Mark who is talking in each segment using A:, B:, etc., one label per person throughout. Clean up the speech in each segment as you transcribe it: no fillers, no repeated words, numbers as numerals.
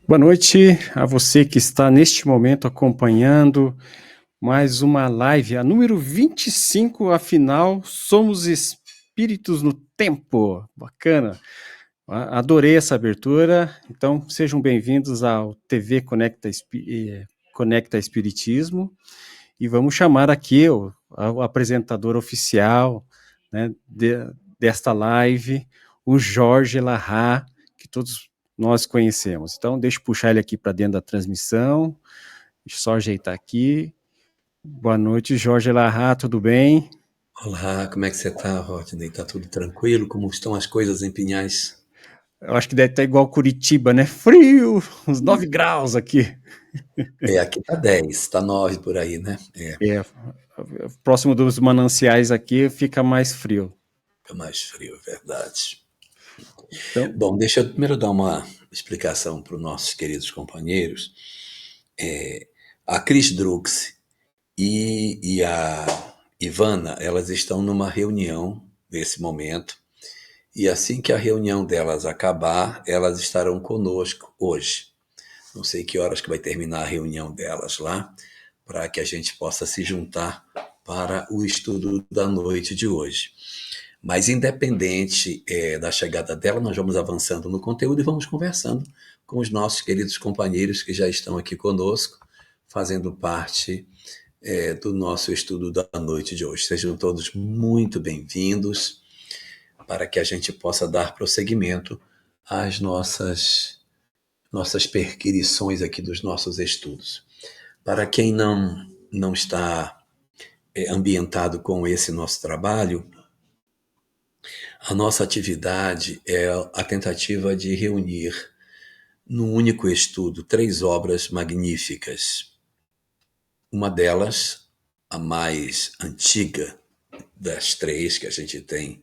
A: Boa noite a você que está neste momento acompanhando mais uma live, a número 25, afinal, somos espíritos no tempo. Bacana, adorei essa abertura, então sejam bem-vindos ao TV Conecta Espiritismo, e vamos chamar aqui o apresentador oficial, né, desta live, o Jorge Larra, que todos nós conhecemos. Então, deixa eu puxar ele aqui para dentro da transmissão, deixa eu só ajeitar aqui. Boa noite, Jorge Larra, tudo bem?
B: Olá, como é que você está, Rodney? Tá tudo tranquilo? Como estão as coisas em Pinhais?
A: Eu acho que deve estar igual Curitiba, né? Frio, uns 9 graus aqui.
B: Aqui tá 10, tá 9 por aí, né?
A: É, próximo dos mananciais aqui fica mais frio.
B: Fica mais frio, é verdade.
A: Então,
B: Bom, deixa eu primeiro dar uma explicação para os nossos queridos companheiros. A Cris Drux e a Ivana, elas estão numa reunião nesse momento, e assim que a reunião delas acabar, elas estarão conosco hoje. Não sei que horas que vai terminar a reunião delas lá, para que a gente possa se juntar para o estudo da noite de hoje. Mas independente da chegada dela, nós vamos avançando no conteúdo e vamos conversando com os nossos queridos companheiros que já estão aqui conosco, fazendo parte do nosso estudo da noite de hoje. Sejam todos muito bem-vindos para que a gente possa dar prosseguimento às nossas perquirições aqui dos nossos estudos. Para quem não está ambientado com esse nosso trabalho, a nossa atividade é a tentativa de reunir num único estudo 3 obras magníficas. Uma delas, a mais antiga das 3 que a gente tem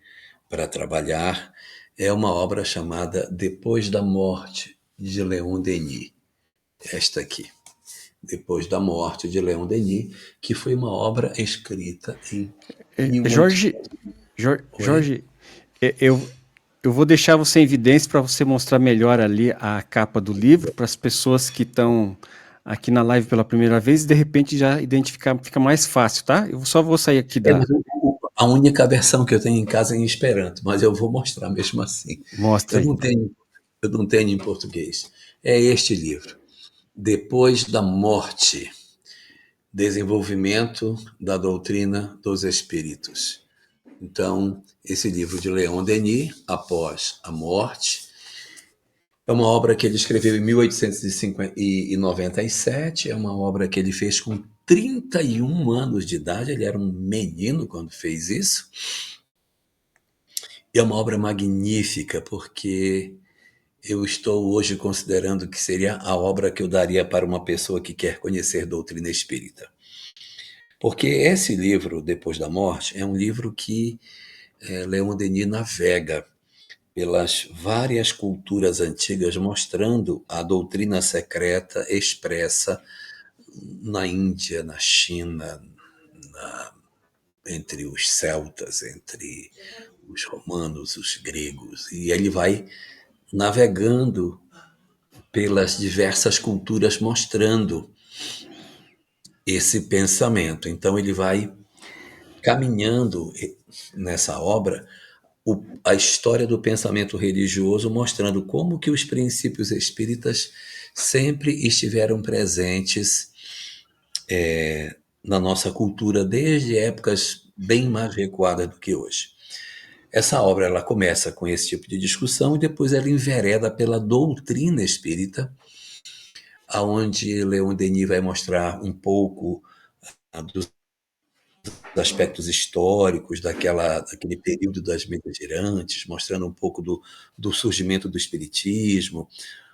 B: para trabalhar, é uma obra chamada Depois da Morte, de Leon Denis. Esta aqui. Depois da Morte, de Leon Denis, que foi uma obra escrita em 1800.
A: Jorge,
B: Oi?
A: Jorge, eu vou deixar você em evidência para você mostrar melhor ali a capa do livro para as pessoas que estão aqui na live pela primeira vez e de repente já identificar, fica mais fácil, tá? Eu só vou sair aqui
B: Mas a única versão que eu tenho em casa é em Esperanto, mas eu vou mostrar mesmo assim.
A: mostra
B: Eu
A: aí,
B: não
A: então.
B: tenho, eu não tenho em português. É este livro, Depois da Morte, Desenvolvimento da Doutrina dos Espíritos. Então, esse livro de Leon Denis, Após a Morte, é uma obra que ele escreveu em 1897, é uma obra que ele fez com 31 anos de idade, ele era um menino quando fez isso. E é uma obra magnífica, porque eu estou hoje considerando que seria a obra que eu daria para uma pessoa que quer conhecer doutrina espírita. Porque esse livro, Depois da Morte, é um livro que Leon Denis navega pelas várias culturas antigas, mostrando a doutrina secreta expressa na Índia, na China, entre os celtas, entre os romanos, os gregos. E ele vai navegando pelas diversas culturas, mostrando esse pensamento. Então, ele vai caminhando nessa obra a história do pensamento religioso, mostrando como que os princípios espíritas sempre estiveram presentes na nossa cultura desde épocas bem mais recuadas do que hoje. Essa obra ela começa com esse tipo de discussão e depois ela envereda pela doutrina espírita, aonde Leon Denis vai mostrar um pouco dos aspectos históricos daquele período das Minas mostrando um pouco do surgimento do espiritismo,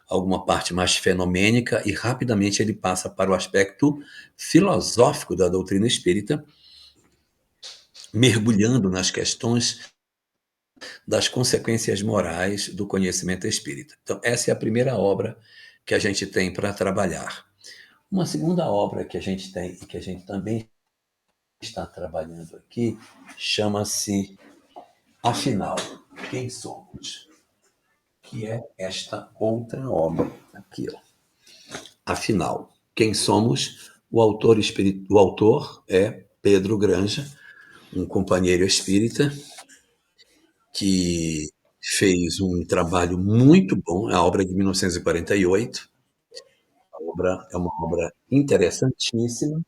B: alguma parte mais fenomênica, e rapidamente ele passa para o aspecto filosófico da doutrina espírita, mergulhando nas questões das consequências morais do conhecimento espírita. Então, essa é a primeira obra que a gente tem para trabalhar. Uma segunda obra que a gente tem e que a gente também está trabalhando aqui chama-se Afinal, Quem Somos? que é esta outra obra aqui, ó. Afinal, quem somos? O autor é Pedro Granja, um companheiro espírita que fez um trabalho muito bom, a obra de 1948. A obra é uma obra interessantíssima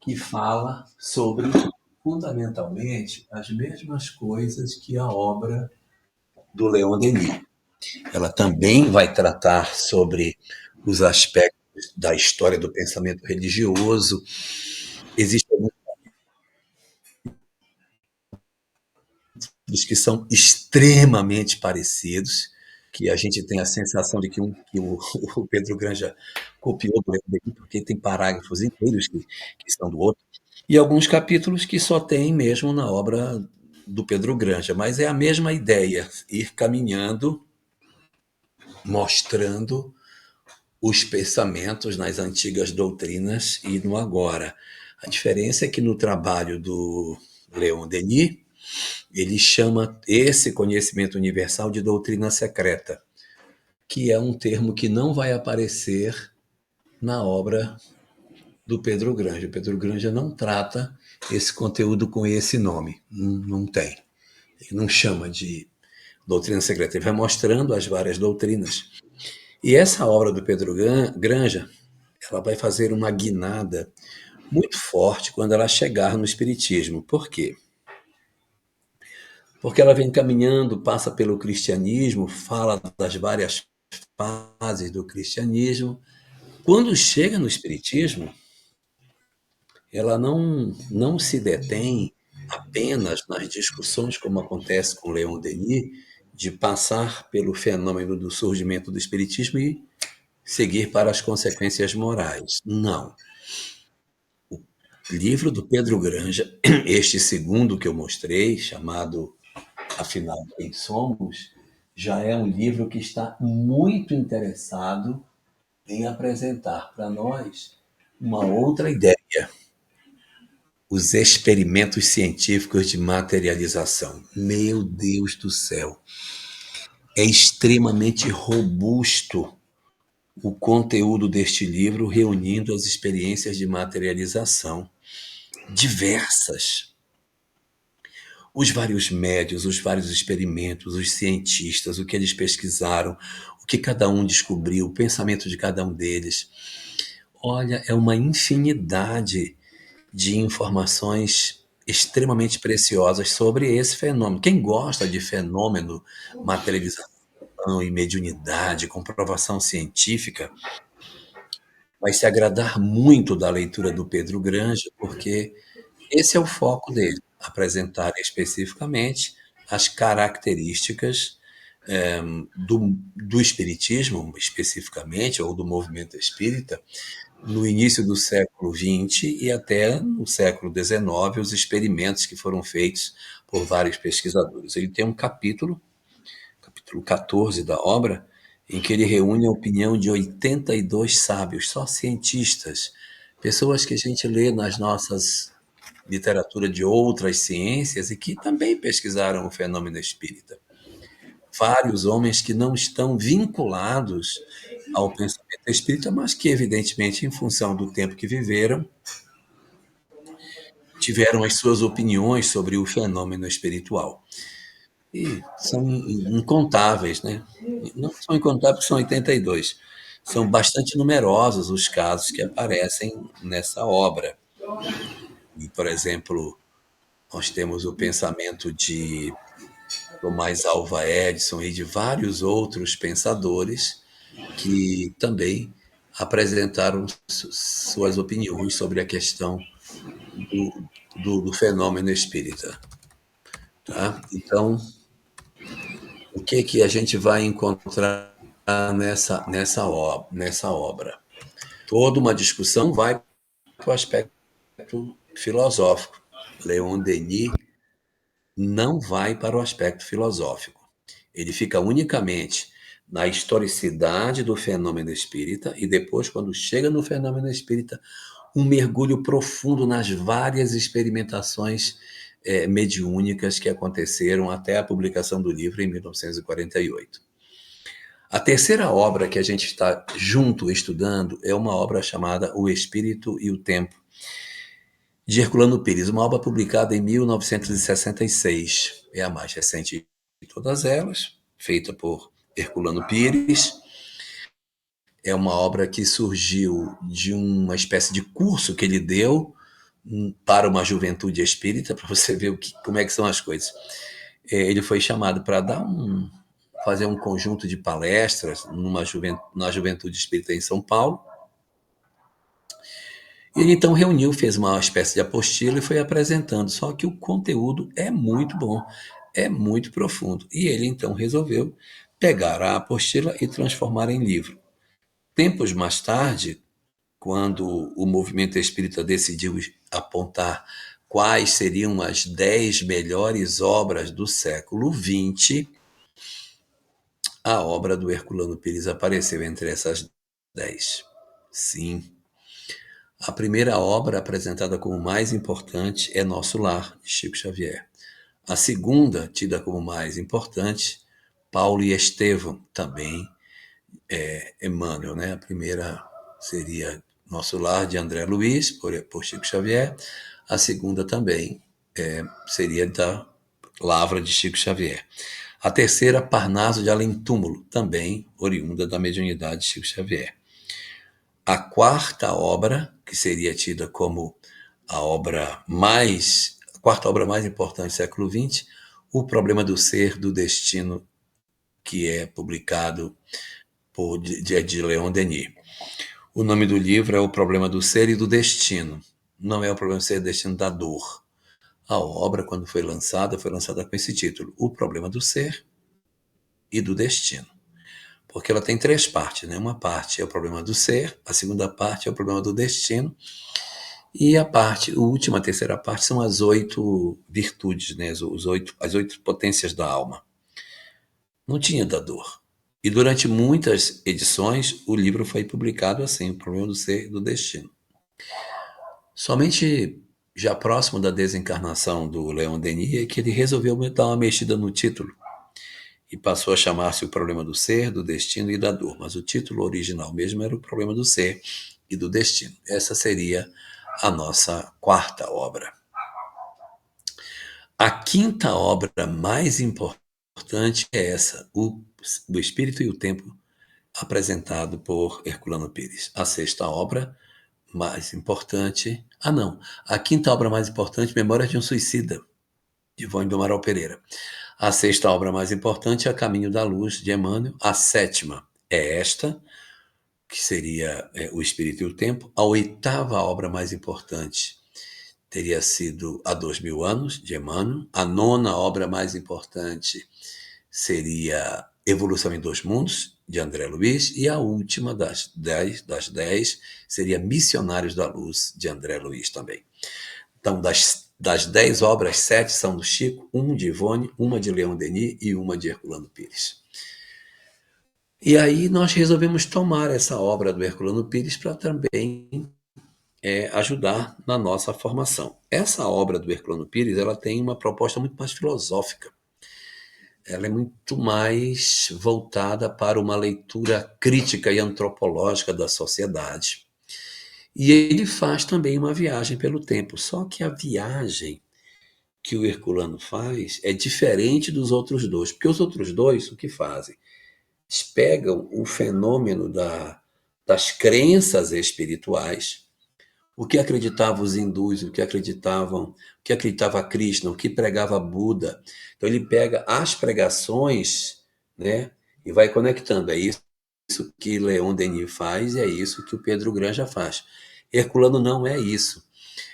B: que fala sobre, fundamentalmente, as mesmas coisas que a obra do Leon Denis. Ela também vai tratar sobre os aspectos da história do pensamento religioso. Existem alguns que são extremamente parecidos, que a gente tem a sensação de que o Pedro Granja copiou do Leon Denis, porque tem parágrafos inteiros que são do outro, e alguns capítulos que só tem mesmo na obra do Pedro Granja, mas é a mesma ideia, ir caminhando, mostrando os pensamentos nas antigas doutrinas e no agora. A diferença é que no trabalho do Leon Denis, ele chama esse conhecimento universal de doutrina secreta, que é um termo que não vai aparecer na obra do Pedro Granja. O Pedro Granja não trata esse conteúdo com esse nome, não tem. Ele não chama de doutrina secreta, ele vai mostrando as várias doutrinas. E essa obra do Pedro Granja, ela vai fazer uma guinada muito forte quando ela chegar no Espiritismo. Por quê? Porque ela vem caminhando, passa pelo cristianismo, fala das várias fases do cristianismo. Quando chega no Espiritismo, ela não se detém apenas nas discussões, como acontece com Leon Denis, de passar pelo fenômeno do surgimento do Espiritismo e seguir para as consequências morais. Não. O livro do Pedro Granja, este segundo que eu mostrei, chamado Afinal, Quem Somos, já é um livro que está muito interessado em apresentar para nós uma outra ideia, os experimentos científicos de materialização. Meu Deus do céu! É extremamente robusto o conteúdo deste livro, reunindo as experiências de materialização diversas. Os vários médios, os vários experimentos, os cientistas, o que eles pesquisaram, o que cada um descobriu, o pensamento de cada um deles. Olha, é uma infinidade de informações extremamente preciosas sobre esse fenômeno. Quem gosta de fenômeno, materialização e mediunidade, comprovação científica, vai se agradar muito da leitura do Pedro Granja, porque esse é o foco dele, apresentar especificamente as características do espiritismo, especificamente, ou do movimento espírita, no início do século XX e até no século XIX, os experimentos que foram feitos por vários pesquisadores. Ele tem um capítulo 14 da obra, em que ele reúne a opinião de 82 sábios, só cientistas, pessoas que a gente lê nas nossas literatura de outras ciências e que também pesquisaram o fenômeno espírita. Vários homens que não estão vinculados ao pensamento espírita, mas que, evidentemente, em função do tempo que viveram, tiveram as suas opiniões sobre o fenômeno espiritual. E são incontáveis, né? Não são incontáveis, são 82. São bastante numerosos os casos que aparecem nessa obra. E, por exemplo, nós temos o pensamento de Tomás Alva Edison e de vários outros pensadores que também apresentaram suas opiniões sobre a questão do fenômeno espírita. Tá? Então, o que a gente vai encontrar nessa obra? Toda uma discussão vai para o aspecto filosófico. Leon Denis não vai para o aspecto filosófico. Ele fica unicamente na historicidade do fenômeno espírita e depois, quando chega no fenômeno espírita, um mergulho profundo nas várias experimentações mediúnicas que aconteceram até a publicação do livro em 1948. A terceira obra que a gente está junto estudando é uma obra chamada O Espírito e o Tempo, de Herculano Pires, uma obra publicada em 1966. É a mais recente de todas elas, feita por Herculano Pires. É uma obra que surgiu de uma espécie de curso que ele deu para uma juventude espírita, para você ver como é que são as coisas. Ele foi chamado para fazer um conjunto de palestras na juventude espírita em São Paulo. E ele então reuniu, fez uma espécie de apostila e foi apresentando. Só que o conteúdo é muito bom, é muito profundo. E ele então resolveu pegar a apostila e transformar em livro. Tempos mais tarde, quando o movimento espírita decidiu apontar quais seriam as 10 melhores obras do século XX, a obra do Herculano Pires apareceu entre essas 10. Sim. A primeira obra apresentada como mais importante é Nosso Lar, de Chico Xavier. A segunda, tida como mais importante, Paulo e Estevão, também Emmanuel, né? A primeira seria Nosso Lar, de André Luiz, por Chico Xavier. A segunda também seria da Lavra, de Chico Xavier. A terceira, Parnaso de Além Túmulo, também oriunda da mediunidade de Chico Xavier. A quarta obra, que seria tida como a quarta obra mais importante do século XX, O Problema do Ser, do Destino, que é publicado de Leon Denis. O nome do livro é O Problema do Ser e do Destino. Não é o problema do ser e do destino da dor. A obra, quando foi lançada com esse título, O Problema do Ser e do Destino. Porque ela tem 3 partes, né? Uma parte é o problema do ser, a segunda parte é o problema do destino, e a última, a terceira parte, são as 8 virtudes, né? As 8 potências da alma. Não tinha da dor. E durante muitas edições, o livro foi publicado assim, O Problema do Ser e do Destino. Somente já próximo da desencarnação do Leon Denis é que ele resolveu dar uma mexida no título e passou a chamar-se O Problema do Ser, do Destino e da Dor. Mas o título original mesmo era O Problema do Ser e do Destino. Essa seria a nossa quarta obra. A quinta obra mais importante é essa, O Espírito e o Tempo, apresentado por Herculano Pires. A sexta obra mais importante... A quinta obra mais importante, Memórias de um Suicida, de Ivone do Amaral Pereira. A sexta obra mais importante é A Caminho da Luz, de Emmanuel. A sétima é esta, que seria O Espírito e o Tempo. A oitava obra mais importante teria sido Há 2000 anos, de Emmanuel. A nona obra mais importante seria Evolução em Dois Mundos, de André Luiz. E a última das 10 seria Missionários da Luz, de André Luiz também. Então, das 10 obras, 7 são do Chico, 1 de Ivone, 1 de Leon Denis e 1 de Herculano Pires. E aí nós resolvemos tomar essa obra do Herculano Pires para também ajudar na nossa formação. Essa obra do Herculano Pires, ela tem uma proposta muito mais filosófica. Ela é muito mais voltada para uma leitura crítica e antropológica da sociedade. E ele faz também uma viagem pelo tempo, só que a viagem que o Herculano faz é diferente dos outros dois, porque os outros dois, o que fazem? Eles pegam o fenômeno das crenças espirituais, o que acreditavam os hindus, o que acreditava Krishna, o que pregava Buda. Então ele pega as pregações, né, e vai conectando. É isso que Leon Denis faz e é isso que o Pedro Granja faz. Herculano não é isso.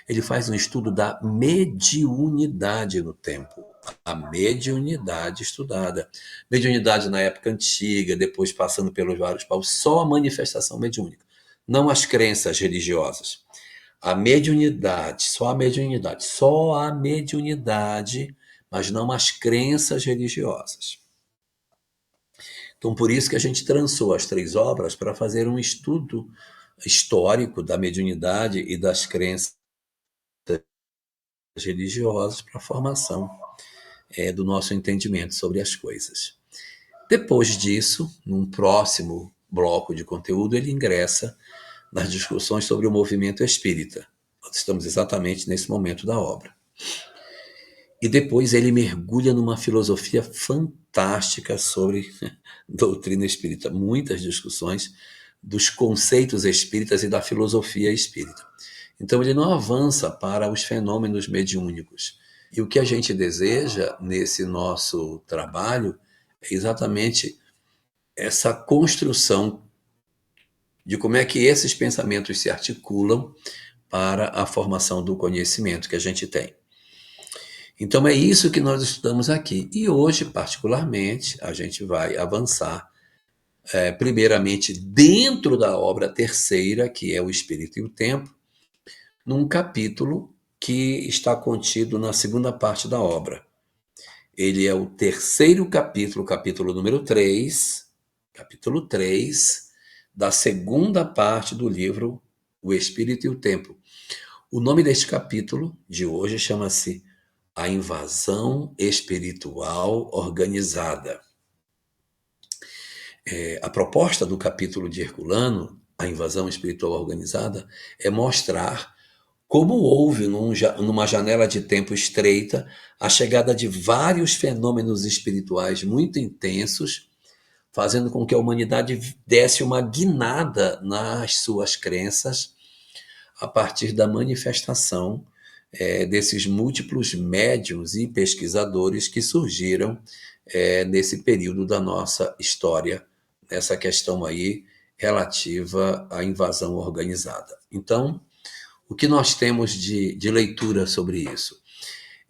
B: Ele faz um estudo da mediunidade no tempo. A mediunidade estudada. Mediunidade na época antiga, depois passando pelos vários paus, só a manifestação mediúnica, não as crenças religiosas. A mediunidade, só a mediunidade, mas não as crenças religiosas. Então, por isso que a gente trançou as 3 obras para fazer um estudo histórico da mediunidade e das crenças religiosas para a formação do nosso entendimento sobre as coisas. Depois disso, num próximo bloco de conteúdo, ele ingressa nas discussões sobre o movimento espírita. Nós estamos exatamente nesse momento da obra. E depois ele mergulha numa filosofia fantástica sobre doutrina espírita, muitas discussões dos conceitos espíritas e da filosofia espírita. Então ele não avança para os fenômenos mediúnicos. E o que a gente deseja nesse nosso trabalho é exatamente essa construção de como é que esses pensamentos se articulam para a formação do conhecimento que a gente tem. Então é isso que nós estudamos aqui. E hoje, particularmente, a gente vai avançar, primeiramente, dentro da obra terceira, que é o Espírito e o Tempo, num capítulo que está contido na segunda parte da obra. Ele é o terceiro capítulo, capítulo número 3, capítulo 3, da segunda parte do livro O Espírito e o Tempo. O nome deste capítulo de hoje chama-se A Invasão Espiritual Organizada. A proposta do capítulo de Herculano, A Invasão Espiritual Organizada, é mostrar como houve, numa janela de tempo estreita, a chegada de vários fenômenos espirituais muito intensos, fazendo com que a humanidade desse uma guinada nas suas crenças a partir da manifestação desses múltiplos médiuns e pesquisadores que surgiram nesse período da nossa história, nessa questão aí relativa à invasão organizada. Então, o que nós temos de leitura sobre isso?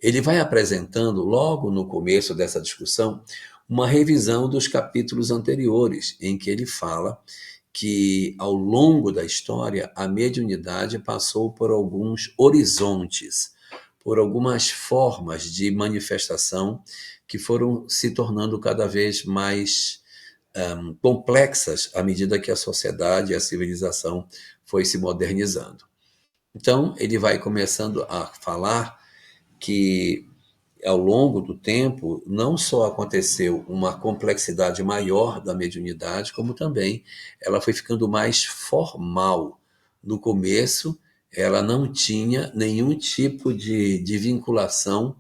B: Ele vai apresentando, logo no começo dessa discussão, uma revisão dos capítulos anteriores, em que ele fala que, ao longo da história, a mediunidade passou por alguns horizontes, por algumas formas de manifestação que foram se tornando cada vez mais complexas à medida que a sociedade e a civilização foi se modernizando. Então, ele vai começando a falar que, ao longo do tempo, não só aconteceu uma complexidade maior da mediunidade, como também ela foi ficando mais formal. No começo, ela não tinha nenhum tipo de vinculação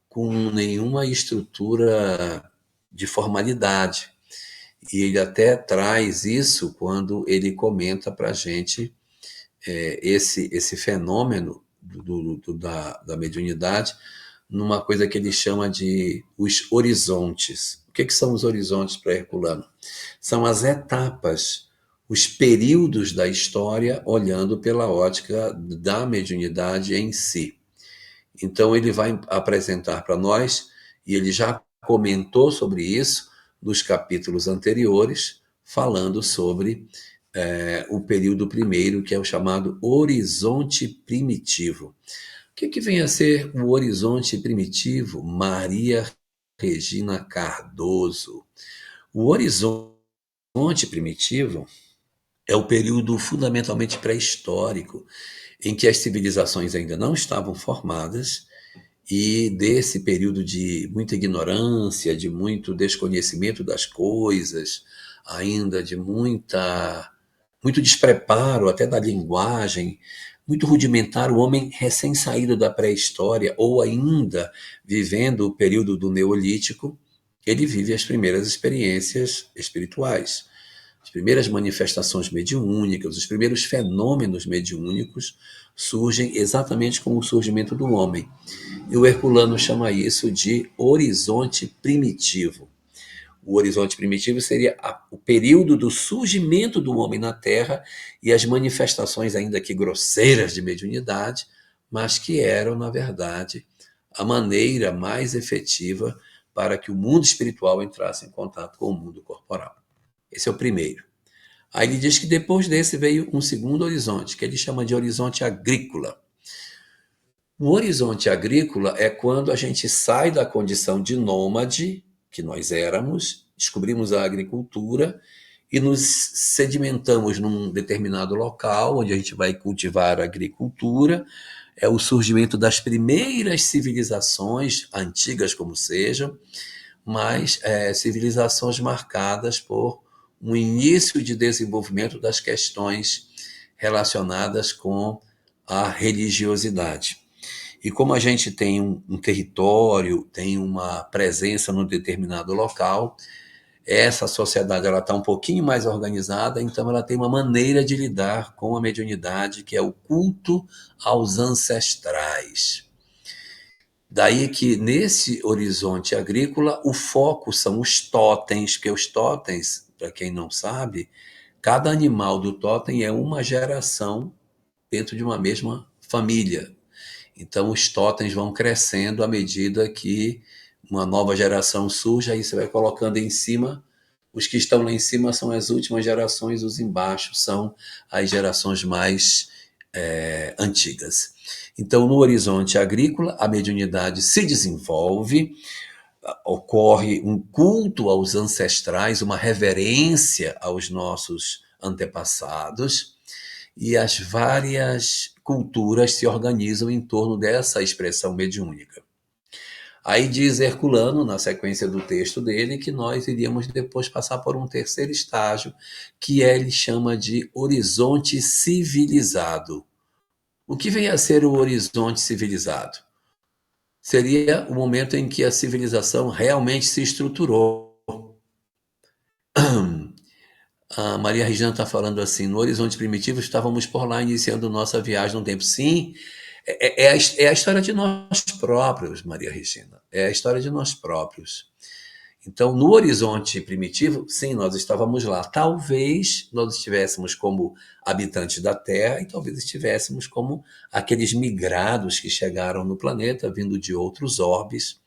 B: com nenhuma estrutura de formalidade. E ele até traz isso quando ele comenta para a gente esse fenômeno da mediunidade numa coisa que ele chama de os horizontes. O que são os horizontes para Herculano? São as etapas, os períodos da história olhando pela ótica da mediunidade em si. Então ele vai apresentar para nós, e ele já comentou sobre isso nos capítulos anteriores, falando sobre o período primeiro, que é o chamado horizonte primitivo. O que vem a ser o horizonte primitivo? Maria Regina Cardoso. O horizonte primitivo é o período fundamentalmente pré-histórico, em que as civilizações ainda não estavam formadas, e desse período de muita ignorância, de muito desconhecimento das coisas, ainda de muito despreparo até da linguagem, muito rudimentar, o homem recém-saído da pré-história ou ainda vivendo o período do Neolítico, ele vive as primeiras experiências espirituais, as primeiras manifestações mediúnicas, os primeiros fenômenos mediúnicos surgem exatamente com o surgimento do homem. E o Herculano chama isso de horizonte primitivo. O horizonte primitivo seria o período do surgimento do homem na Terra e as manifestações, ainda que grosseiras, de mediunidade, mas que eram, na verdade, a maneira mais efetiva para que o mundo espiritual entrasse em contato com o mundo corporal. Esse é o primeiro. Aí ele diz que depois desse veio um segundo horizonte, que ele chama de horizonte agrícola. O horizonte agrícola é quando a gente sai da condição de nômade, que nós éramos, descobrimos a agricultura e nos sedimentamos num determinado local, onde a gente vai cultivar a agricultura. É o surgimento das primeiras civilizações, antigas como sejam, mas civilizações marcadas por um início de desenvolvimento das questões relacionadas com a religiosidade. E como a gente tem um território, tem uma presença num determinado local, essa sociedade ela está um pouquinho mais organizada, então ela tem uma maneira de lidar com a mediunidade, que é o culto aos ancestrais. Daí que nesse horizonte agrícola o foco são os totens, porque os totens, para quem não sabe, cada animal do totem é uma geração dentro de uma mesma família. Então os totens vão crescendo à medida que uma nova geração surge, aí você vai colocando em cima. Os que estão lá em cima são as últimas gerações, os embaixo são as gerações mais antigas. Então, no horizonte agrícola, a mediunidade se desenvolve, ocorre um culto aos ancestrais, uma reverência aos nossos antepassados, e as várias culturas se organizam em torno dessa expressão mediúnica. Aí diz Herculano, na sequência do texto dele, que nós iríamos depois passar por um terceiro estágio, que ele chama de horizonte civilizado. O que vem a ser o horizonte civilizado? Seria o momento em que a civilização realmente se estruturou. A Maria Regina está falando assim, no horizonte primitivo estávamos por lá iniciando nossa viagem no tempo. Sim, é a história de nós próprios, Maria Regina. É a história de nós próprios. Então, no horizonte primitivo, sim, nós estávamos lá. Talvez nós estivéssemos como habitantes da Terra e talvez estivéssemos como aqueles migrados que chegaram no planeta, vindo de outros orbes,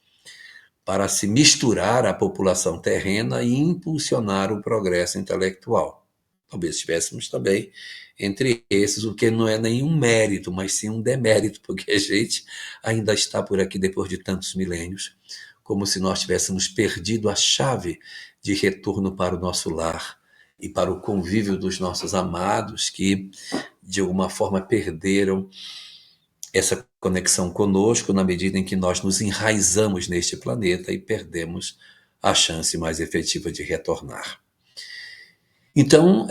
B: para se misturar à população terrena e impulsionar o progresso intelectual. Talvez estivéssemos também entre esses, o que não é nenhum mérito, mas sim um demérito, porque a gente ainda está por aqui depois de tantos milênios, como se nós tivéssemos perdido a chave de retorno para o nosso lar e para o convívio dos nossos amados que, de alguma forma, perderam essa conexão conosco na medida em que nós nos enraizamos neste planeta e perdemos a chance mais efetiva de retornar. Então,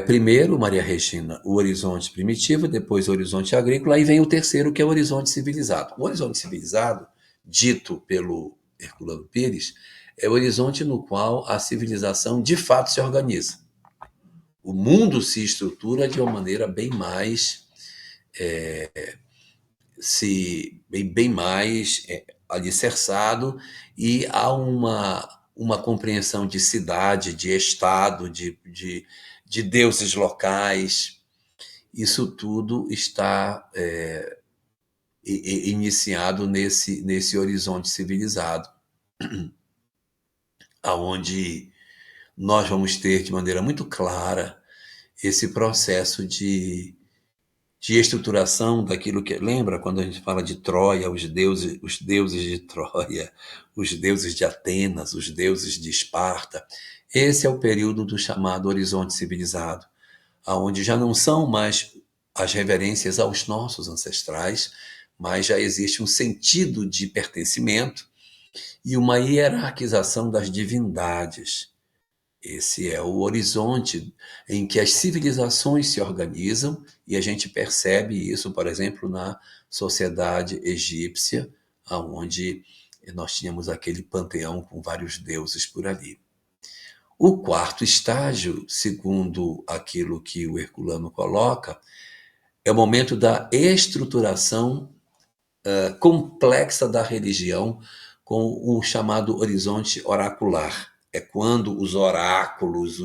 B: primeiro, Maria Regina, o horizonte primitivo, depois o horizonte agrícola, aí vem o terceiro, que é o horizonte civilizado. O horizonte civilizado, dito pelo Herculano Pires, é o horizonte no qual a civilização de fato se organiza. O mundo se estrutura de uma maneira bem mais bem mais alicerçado, e há uma compreensão de cidade, de estado, de deuses locais. Isso tudo está iniciado nesse horizonte civilizado, aonde nós vamos ter de maneira muito clara esse processo de estruturação daquilo que... Lembra quando a gente fala de Troia, os deuses de Troia, os deuses de Atenas, os deuses de Esparta? Esse é o período do chamado horizonte civilizado, aonde já não são mais as reverências aos nossos ancestrais, mas já existe um sentido de pertencimento e uma hierarquização das divindades. Esse é o horizonte em que as civilizações se organizam, e a gente percebe isso, por exemplo, na sociedade egípcia, onde nós tínhamos aquele panteão com vários deuses por ali. O quarto estágio, segundo aquilo que o Herculano coloca, é o momento da estruturação complexa da religião, com o chamado horizonte oracular. É quando os oráculos,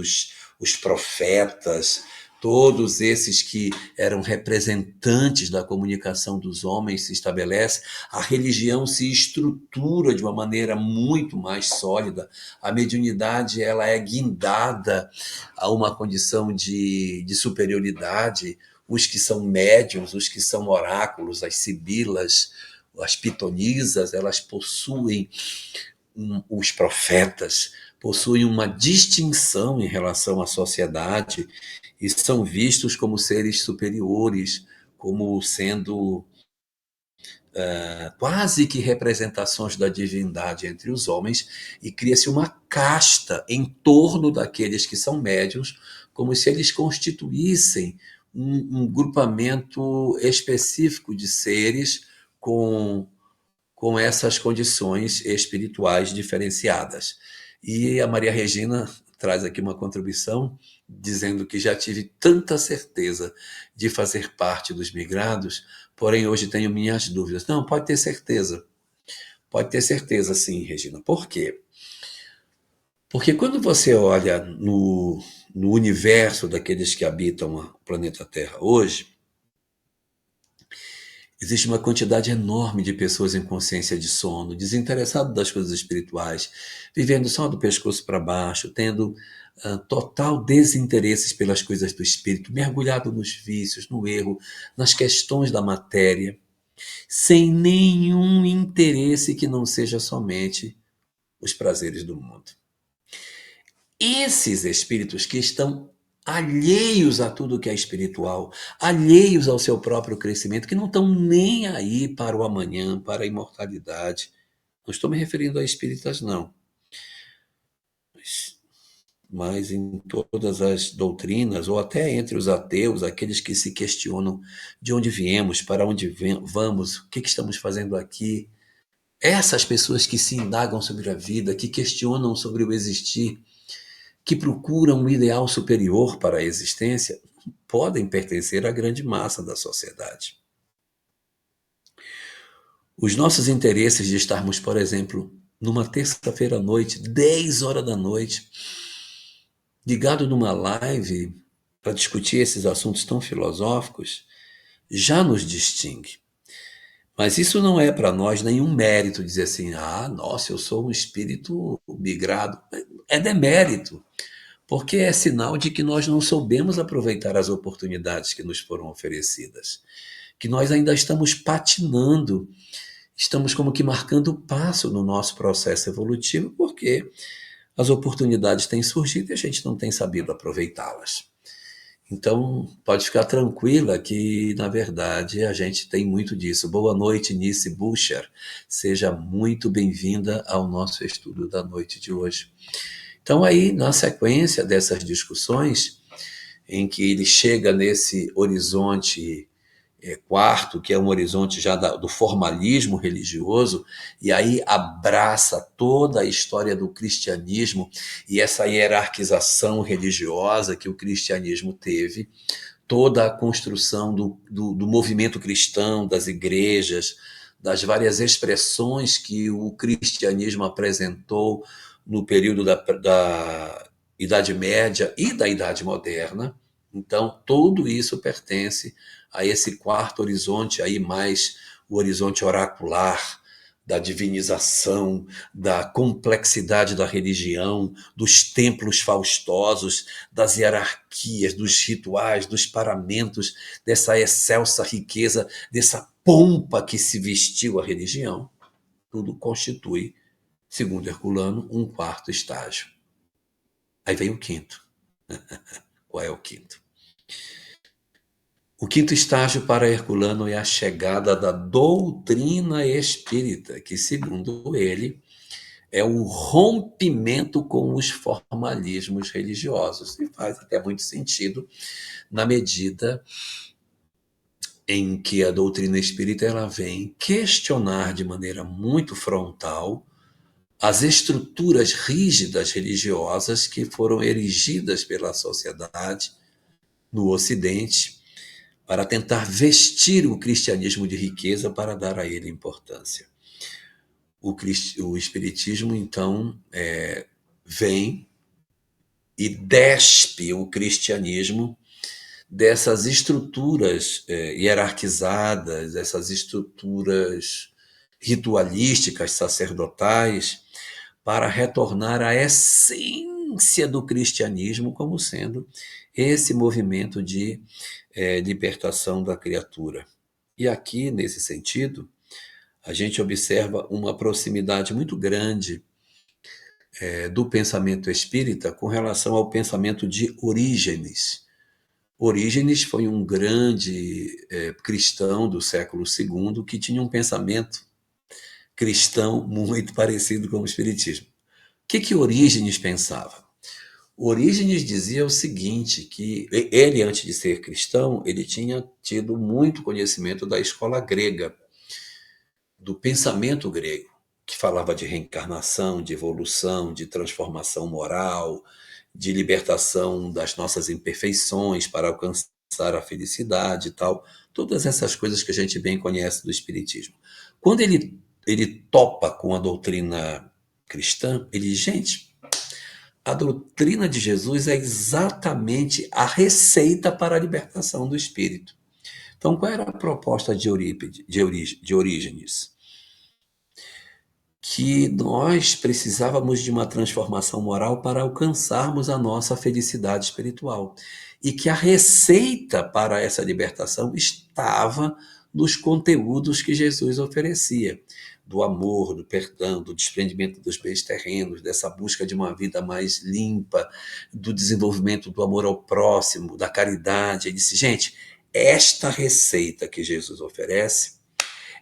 B: os profetas, todos esses que eram representantes da comunicação dos homens se estabelecem, a religião se estrutura de uma maneira muito mais sólida, a mediunidade ela é guindada a uma condição de superioridade. Os que são médiuns, os que são oráculos, as sibilas, as pitonisas, elas possuem, os profetas possuem uma distinção em relação à sociedade e são vistos como seres superiores, como sendo quase que representações da divindade entre os homens, e cria-se uma casta em torno daqueles que são médiuns, como se eles constituíssem um grupamento específico de seres com, com essas condições espirituais diferenciadas. E a Maria Regina traz aqui uma contribuição dizendo que já tive tanta certeza de fazer parte dos migrados, porém hoje tenho minhas dúvidas. Não, pode ter certeza sim, Regina. Por quê? Porque quando você olha no universo daqueles que habitam o planeta Terra hoje, existe uma quantidade enorme de pessoas em consciência de sono, desinteressado das coisas espirituais, vivendo só do pescoço para baixo, tendo total desinteresse pelas coisas do espírito, mergulhado nos vícios, no erro, nas questões da matéria, sem nenhum interesse que não seja somente os prazeres do mundo. Esses espíritos que estão alheios a tudo que é espiritual, alheios ao seu próprio crescimento, que não estão nem aí para o amanhã, para a imortalidade. Não estou me referindo a espíritas, não. Mas em todas as doutrinas, ou até entre os ateus, aqueles que se questionam de onde viemos, para onde vamos, o que estamos fazendo aqui. Essas pessoas que se indagam sobre a vida, que questionam sobre o existir, que procuram um ideal superior para a existência, podem pertencer à grande massa da sociedade. Os nossos interesses de estarmos, por exemplo, numa terça-feira à noite, 10 horas da noite, ligado numa live para discutir esses assuntos tão filosóficos, já nos distingue. Mas isso não é para nós nenhum mérito dizer assim, nossa, eu sou um espírito migrado. É demérito, porque é sinal de que nós não soubemos aproveitar as oportunidades que nos foram oferecidas, que nós ainda estamos patinando, estamos como que marcando passo no nosso processo evolutivo, porque as oportunidades têm surgido e a gente não tem sabido aproveitá-las. Então, pode ficar tranquila que, na verdade, a gente tem muito disso. Boa noite, Nice Bucher. Seja muito bem-vinda ao nosso estudo da noite de hoje. Então, aí, na sequência dessas discussões, em que ele chega nesse horizonte quarto, que é um horizonte já do formalismo religioso, e aí abraça toda a história do cristianismo e essa hierarquização religiosa que o cristianismo teve, toda a construção do movimento cristão, das igrejas, das várias expressões que o cristianismo apresentou no período da Idade Média e da Idade Moderna. Então, tudo isso pertence a esse quarto horizonte, aí mais o horizonte oracular, da divinização, da complexidade da religião, dos templos faustosos, das hierarquias, dos rituais, dos paramentos, dessa excelsa riqueza, dessa pompa que se vestiu a religião. Tudo constitui, segundo Herculano, um quarto estágio. Aí vem o quinto. Qual é o quinto? O quinto estágio para Herculano é a chegada da doutrina espírita, que, segundo ele, é o rompimento com os formalismos religiosos. E faz até muito sentido na medida em que a doutrina espírita ela vem questionar de maneira muito frontal as estruturas rígidas religiosas que foram erigidas pela sociedade no Ocidente para tentar vestir o cristianismo de riqueza para dar a ele importância. O Espiritismo, então, vem e despe o cristianismo dessas estruturas hierarquizadas, essas estruturas ritualísticas, sacerdotais, para retornar à essência do cristianismo como sendo esse movimento de libertação da criatura. E aqui, nesse sentido, a gente observa uma proximidade muito grande do pensamento espírita com relação ao pensamento de Orígenes. Orígenes foi um grande cristão do século II que tinha um pensamento cristão muito parecido com o Espiritismo. O que Orígenes pensava? Orígenes dizia o seguinte, que ele, antes de ser cristão, ele tinha tido muito conhecimento da escola grega, do pensamento grego, que falava de reencarnação, de evolução, de transformação moral, de libertação das nossas imperfeições para alcançar a felicidade e tal. Todas essas coisas que a gente bem conhece do Espiritismo. Quando ele topa com a doutrina cristã, ele diz, gente, a doutrina de Jesus é exatamente a receita para a libertação do espírito. Então, qual era a proposta de Orígenes? Que nós precisávamos de uma transformação moral para alcançarmos a nossa felicidade espiritual. E que a receita para essa libertação estava nos conteúdos que Jesus oferecia, do amor, do perdão, do desprendimento dos bens terrenos, dessa busca de uma vida mais limpa, do desenvolvimento do amor ao próximo, da caridade. Ele disse, gente, esta receita que Jesus oferece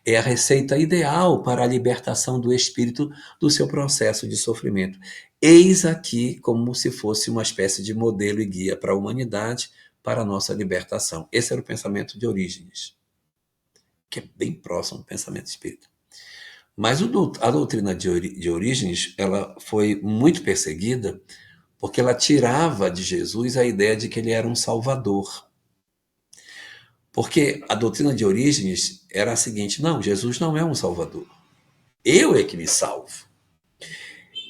B: é a receita ideal para a libertação do espírito do seu processo de sofrimento. Eis aqui como se fosse uma espécie de modelo e guia para a humanidade, para a nossa libertação. Esse era o pensamento de Orígenes, que é bem próximo do pensamento espírita. Mas a doutrina de Orígenes, ela foi muito perseguida porque ela tirava de Jesus a ideia de que ele era um salvador. Porque a doutrina de Orígenes era a seguinte, não, Jesus não é um salvador. Eu é que me salvo.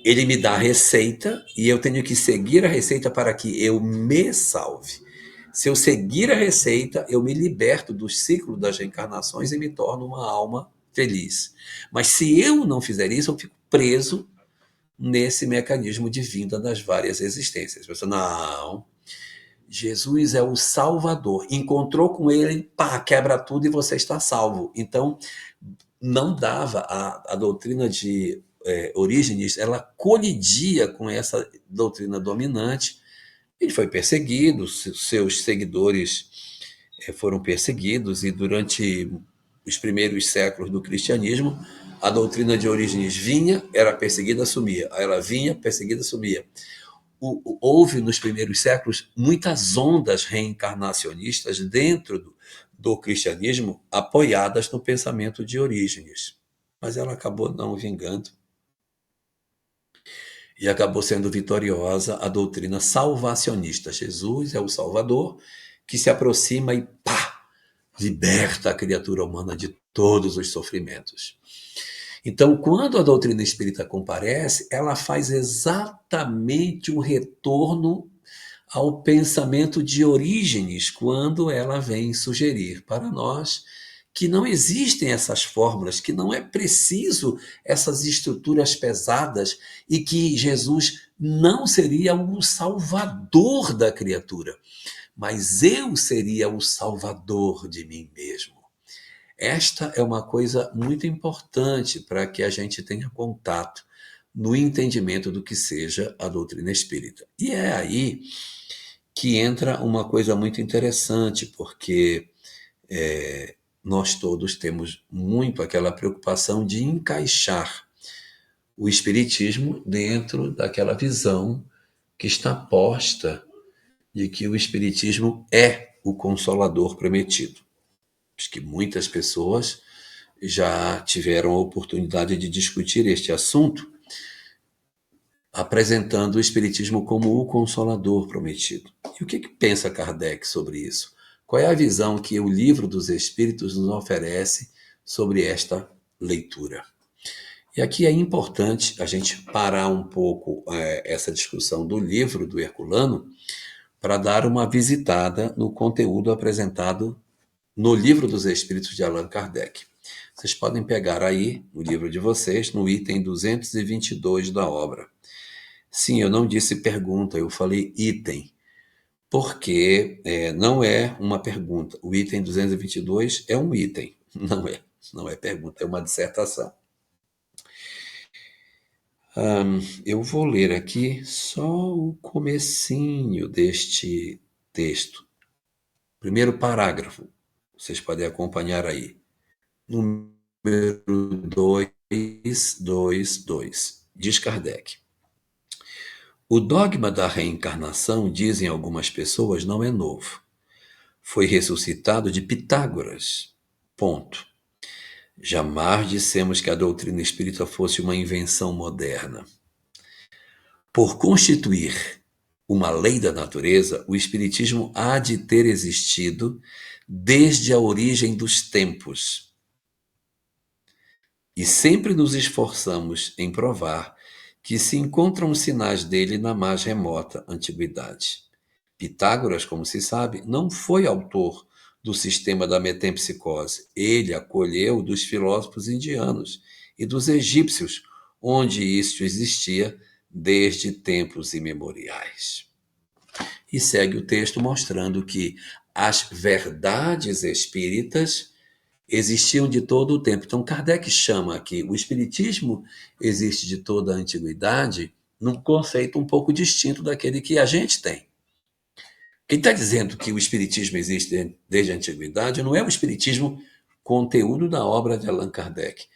B: Ele me dá a receita e eu tenho que seguir a receita para que eu me salve. Se eu seguir a receita, eu me liberto do ciclo das reencarnações e me torno uma alma feliz. Mas se eu não fizer isso, eu fico preso nesse mecanismo de vinda das várias existências. Você, não, Jesus é o Salvador. Encontrou com ele, pá, quebra tudo e você está salvo. Então, não dava a doutrina de Orígenes, ela colidia com essa doutrina dominante. Ele foi perseguido, seus seguidores foram perseguidos, e durante os primeiros séculos do cristianismo, a doutrina de Orígenes vinha, era perseguida, sumia. Ela vinha, perseguida, sumia. Houve nos primeiros séculos muitas ondas reencarnacionistas dentro do cristianismo apoiadas no pensamento de Orígenes, mas ela acabou não vingando e acabou sendo vitoriosa a doutrina salvacionista. Jesus é o Salvador que se aproxima e pá, liberta a criatura humana de todos os sofrimentos. Então, quando a doutrina espírita comparece, ela faz exatamente um retorno ao pensamento de Orígenes, quando ela vem sugerir para nós que não existem essas fórmulas, que não é preciso essas estruturas pesadas e que Jesus não seria o salvador da criatura, mas eu seria o salvador de mim mesmo. Esta é uma coisa muito importante para que a gente tenha contato no entendimento do que seja a doutrina espírita. E é aí que entra uma coisa muito interessante, porque nós todos temos muito aquela preocupação de encaixar o espiritismo dentro daquela visão que está posta de que o espiritismo é o consolador prometido. Acho que muitas pessoas já tiveram a oportunidade de discutir este assunto, apresentando o espiritismo como o consolador prometido. E o que pensa Kardec sobre isso? Qual é a visão que o Livro dos Espíritos nos oferece sobre esta leitura? E aqui é importante a gente parar um pouco essa discussão do livro do Herculano para dar uma visitada no conteúdo apresentado no Livro dos Espíritos de Allan Kardec. Vocês podem pegar aí, no livro de vocês, no item 222 da obra. Sim, eu não disse pergunta, eu falei item, porque não é uma pergunta. O item 222 é um item, não é pergunta, é uma dissertação. Eu vou ler aqui só o comecinho deste texto. primeiro parágrafo, vocês podem acompanhar aí. Número 222, diz Kardec. O dogma da reencarnação, dizem algumas pessoas, não é novo. Foi ressuscitado de Pitágoras. Ponto. Jamais dissemos que a doutrina espírita fosse uma invenção moderna. Por constituir uma lei da natureza, o espiritismo há de ter existido desde a origem dos tempos. E sempre nos esforçamos em provar que se encontram sinais dele na mais remota antiguidade. Pitágoras, como se sabe, não foi autor do sistema da metempsicose. Ele acolheu dos filósofos indianos e dos egípcios, onde isso existia desde tempos imemoriais. E segue o texto mostrando que as verdades espíritas existiam de todo o tempo. Então, Kardec chama aqui, o espiritismo existe de toda a antiguidade, num conceito um pouco distinto daquele que a gente tem. Quem está dizendo que o espiritismo existe desde a antiguidade não é o espiritismo conteúdo da obra de Allan Kardec.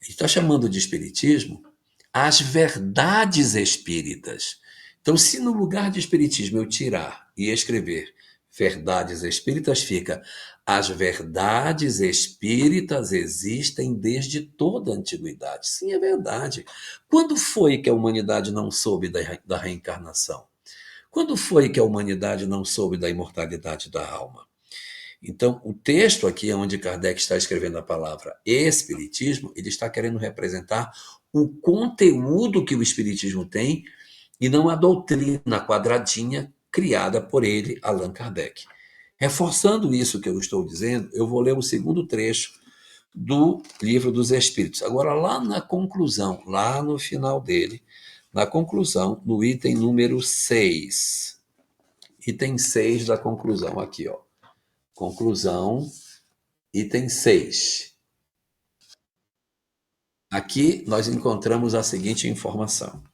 B: Ele está chamando de espiritismo as verdades espíritas. Então, se no lugar de espiritismo eu tirar e escrever verdades espíritas, fica: as verdades espíritas existem desde toda a antiguidade. Sim, é verdade. Quando foi que a humanidade não soube da reencarnação? Quando foi que a humanidade não soube da imortalidade da alma? Então, o texto aqui, onde Kardec está escrevendo a palavra espiritismo, ele está querendo representar o conteúdo que o espiritismo tem e não a doutrina quadradinha criada por ele, Allan Kardec. Reforçando isso que eu estou dizendo, eu vou ler o segundo trecho do Livro dos Espíritos. Agora, lá na conclusão, lá no final dele, na conclusão, no item número 6. Item 6 da conclusão, aqui, ó. Conclusão, item 6. Aqui nós encontramos a seguinte informação.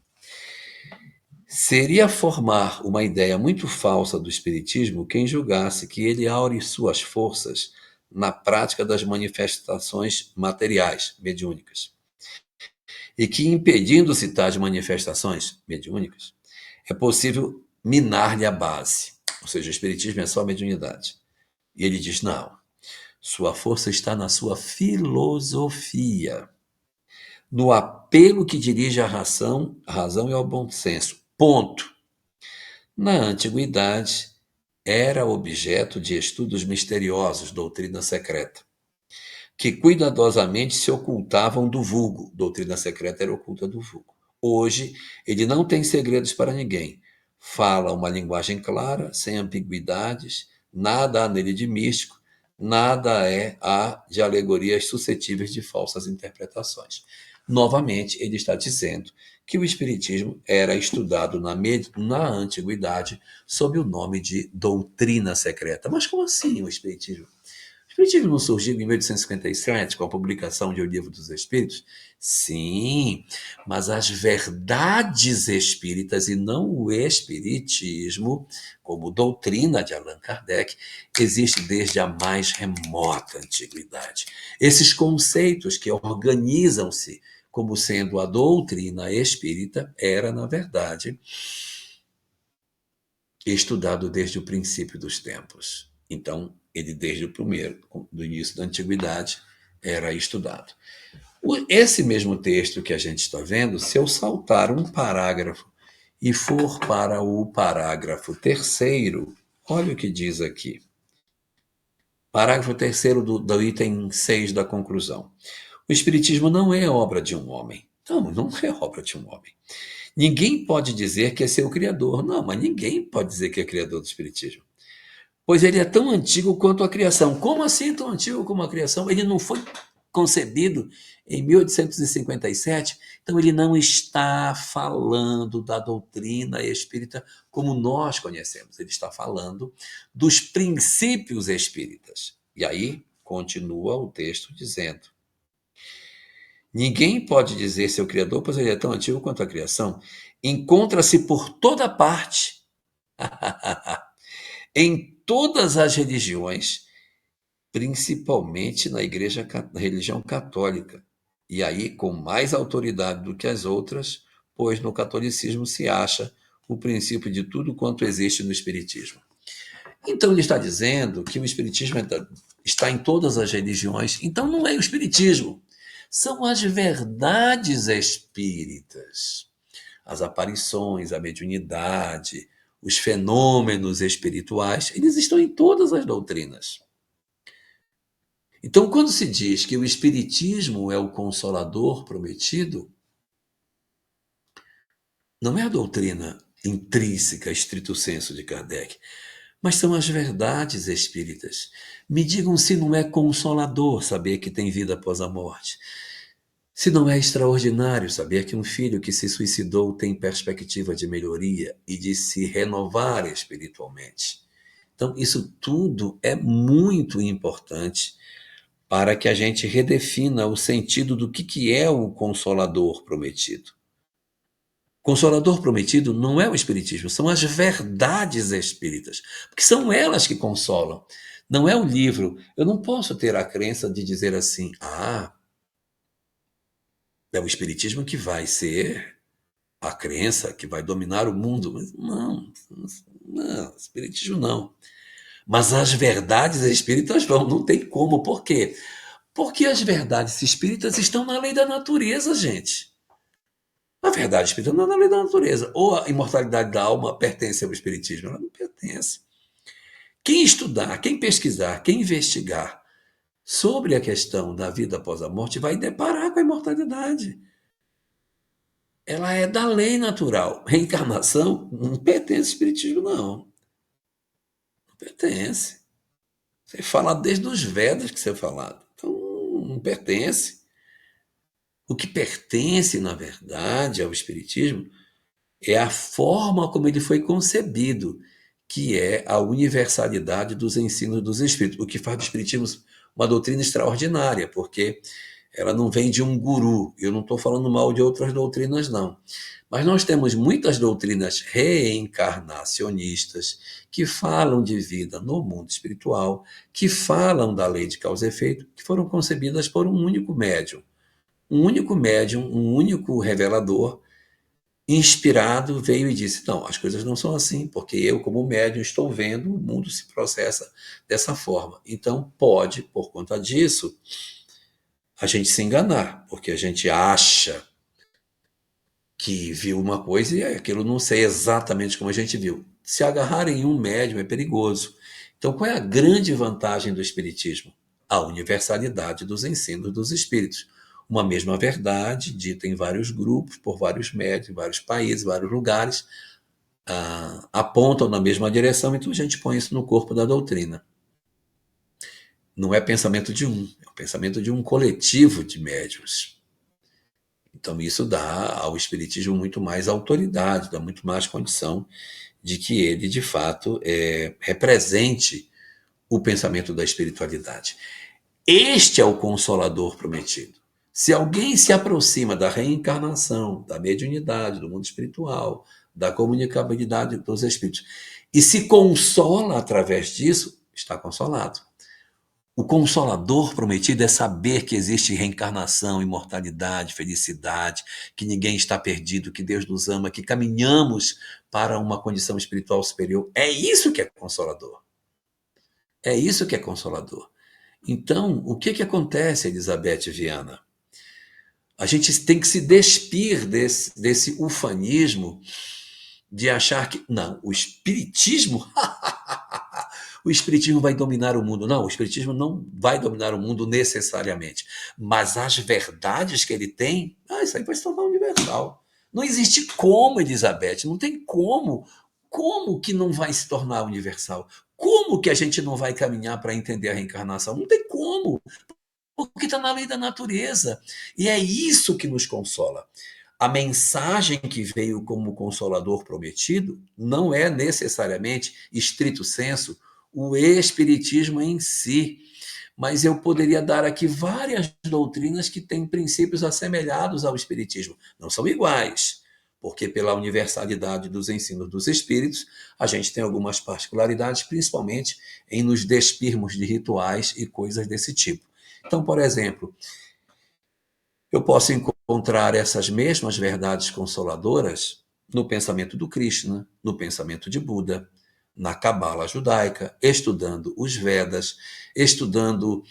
B: Seria formar uma ideia muito falsa do espiritismo quem julgasse que ele aure suas forças na prática das manifestações materiais, mediúnicas, e que, impedindo-se tais manifestações mediúnicas, é possível minar-lhe a base, ou seja, o espiritismo é só mediunidade. E ele diz: não, sua força está na sua filosofia, no apelo que dirige à razão e ao bom senso. Ponto. Na antiguidade, era objeto de estudos misteriosos, doutrina secreta, que cuidadosamente se ocultavam do vulgo. Doutrina secreta era oculta do vulgo. Hoje, ele não tem segredos para ninguém. Fala uma linguagem clara, sem ambiguidades, nada há nele de místico, nada há de alegorias suscetíveis de falsas interpretações. Novamente, ele está dizendo que o Espiritismo era estudado na antiguidade sob o nome de doutrina secreta. Mas como assim o Espiritismo? O Espiritismo não surgiu em 1857 com a publicação de O Livro dos Espíritos? Sim, mas as verdades espíritas e não o espiritismo, como doutrina de Allan Kardec, existe desde a mais remota antiguidade. Esses conceitos que organizam-se como sendo a doutrina espírita era, na verdade, estudado desde o princípio dos tempos. Então, ele desde o primeiro, do início da antiguidade, era estudado. Esse mesmo texto que a gente está vendo, se eu saltar um parágrafo e for para o parágrafo 3º, olha o que diz aqui. Parágrafo 3º do item 6 da conclusão. O Espiritismo não é obra de um homem. Não é obra de um homem. Ninguém pode dizer que é seu criador. Não, mas ninguém pode dizer que é criador do Espiritismo. Pois ele é tão antigo quanto a criação. Como assim tão antigo como a criação? Ele não foi concebido em 1857, então ele não está falando da doutrina espírita como nós conhecemos. Ele está falando dos princípios espíritas. E aí continua o texto dizendo: ninguém pode dizer seu criador, pois ele é tão antigo quanto a criação. Encontra-se por toda parte em todas as religiões, principalmente na na religião católica. E aí, com mais autoridade do que as outras, pois no catolicismo se acha o princípio de tudo quanto existe no Espiritismo. Então, ele está dizendo que o Espiritismo está em todas as religiões. Então, não é o Espiritismo, são as verdades espíritas. As aparições, a mediunidade, os fenômenos espirituais, eles estão em todas as doutrinas. Então, quando se diz que o Espiritismo é o consolador prometido, não é a doutrina intrínseca, estrito senso de Kardec, mas são as verdades espíritas. Me digam se não é consolador saber que tem vida após a morte. Se não é extraordinário saber que um filho que se suicidou tem perspectiva de melhoria e de se renovar espiritualmente. Então, isso tudo é muito importante para que a gente redefina o sentido do que é o Consolador prometido. Consolador prometido não é o Espiritismo, são as verdades espíritas, porque são elas que consolam. Não é o livro. Eu não posso ter a crença de dizer assim, é o Espiritismo que vai ser a crença que vai dominar o mundo. Mas não, Espiritismo não. Mas as verdades espíritas vão, não tem como. Por quê? Porque as verdades espíritas estão na lei da natureza, gente. A verdade espírita não é na lei da natureza. Ou a imortalidade da alma pertence ao espiritismo? Ela não pertence. Quem estudar, quem pesquisar, quem investigar sobre a questão da vida após a morte vai deparar com a imortalidade. Ela é da lei natural. Reencarnação não pertence ao espiritismo, não. Não pertence. Você fala desde os Vedas que você é falado. Então, não pertence. O que pertence, na verdade, ao espiritismo é a forma como ele foi concebido, que é a universalidade dos ensinos dos espíritos, o que faz do espiritismo uma doutrina extraordinária, porque ela não vem de um guru. Eu não estou falando mal de outras doutrinas, não. Mas nós temos muitas doutrinas reencarnacionistas que falam de vida no mundo espiritual, que falam da lei de causa e efeito, que foram concebidas por um único médium. Um único médium, um único revelador, inspirado, veio e disse: não, as coisas não são assim, porque eu, como médium, estou vendo o mundo se processa dessa forma. Então, pode, por conta disso, a gente se enganar, porque a gente acha que viu uma coisa e aquilo não sei exatamente como a gente viu. Se agarrar em um médium é perigoso. Então, qual é a grande vantagem do Espiritismo? A universalidade dos ensinos dos espíritos. Uma mesma verdade, dita em vários grupos, por vários médios, em vários países, vários lugares, apontam na mesma direção, então a gente põe isso no corpo da doutrina. Não é pensamento de um, é o pensamento de um coletivo de médiuns. Então, isso dá ao Espiritismo muito mais autoridade, dá muito mais condição de que ele, de fato, represente o pensamento da espiritualidade. Este é o Consolador prometido. Se alguém se aproxima da reencarnação, da mediunidade, do mundo espiritual, da comunicabilidade dos espíritos, e se consola através disso, está consolado. O Consolador prometido é saber que existe reencarnação, imortalidade, felicidade, que ninguém está perdido, que Deus nos ama, que caminhamos para uma condição espiritual superior. É isso que é consolador. É isso que é consolador. Então, o que acontece, Elizabeth Viana? A gente tem que se despir desse ufanismo de achar que, não, o espiritismo, o espiritismo vai dominar o mundo. Não, o espiritismo não vai dominar o mundo necessariamente, mas as verdades que ele tem, isso aí vai se tornar universal. Não existe como, Elizabeth, não tem como. Como que não vai se tornar universal? Como que a gente não vai caminhar para entender a reencarnação? Não tem como, porque está na lei da natureza. E é isso que nos consola. A mensagem que veio como consolador prometido não é necessariamente, estrito senso, o espiritismo em si. Mas eu poderia dar aqui várias doutrinas que têm princípios assemelhados ao espiritismo. Não são iguais, porque pela universalidade dos ensinos dos espíritos, a gente tem algumas particularidades, principalmente em nos despirmos de rituais e coisas desse tipo. Então, por exemplo, eu posso encontrar essas mesmas verdades consoladoras no pensamento do Krishna, no pensamento de Buda, na Cabala judaica, estudando os Vedas, estudando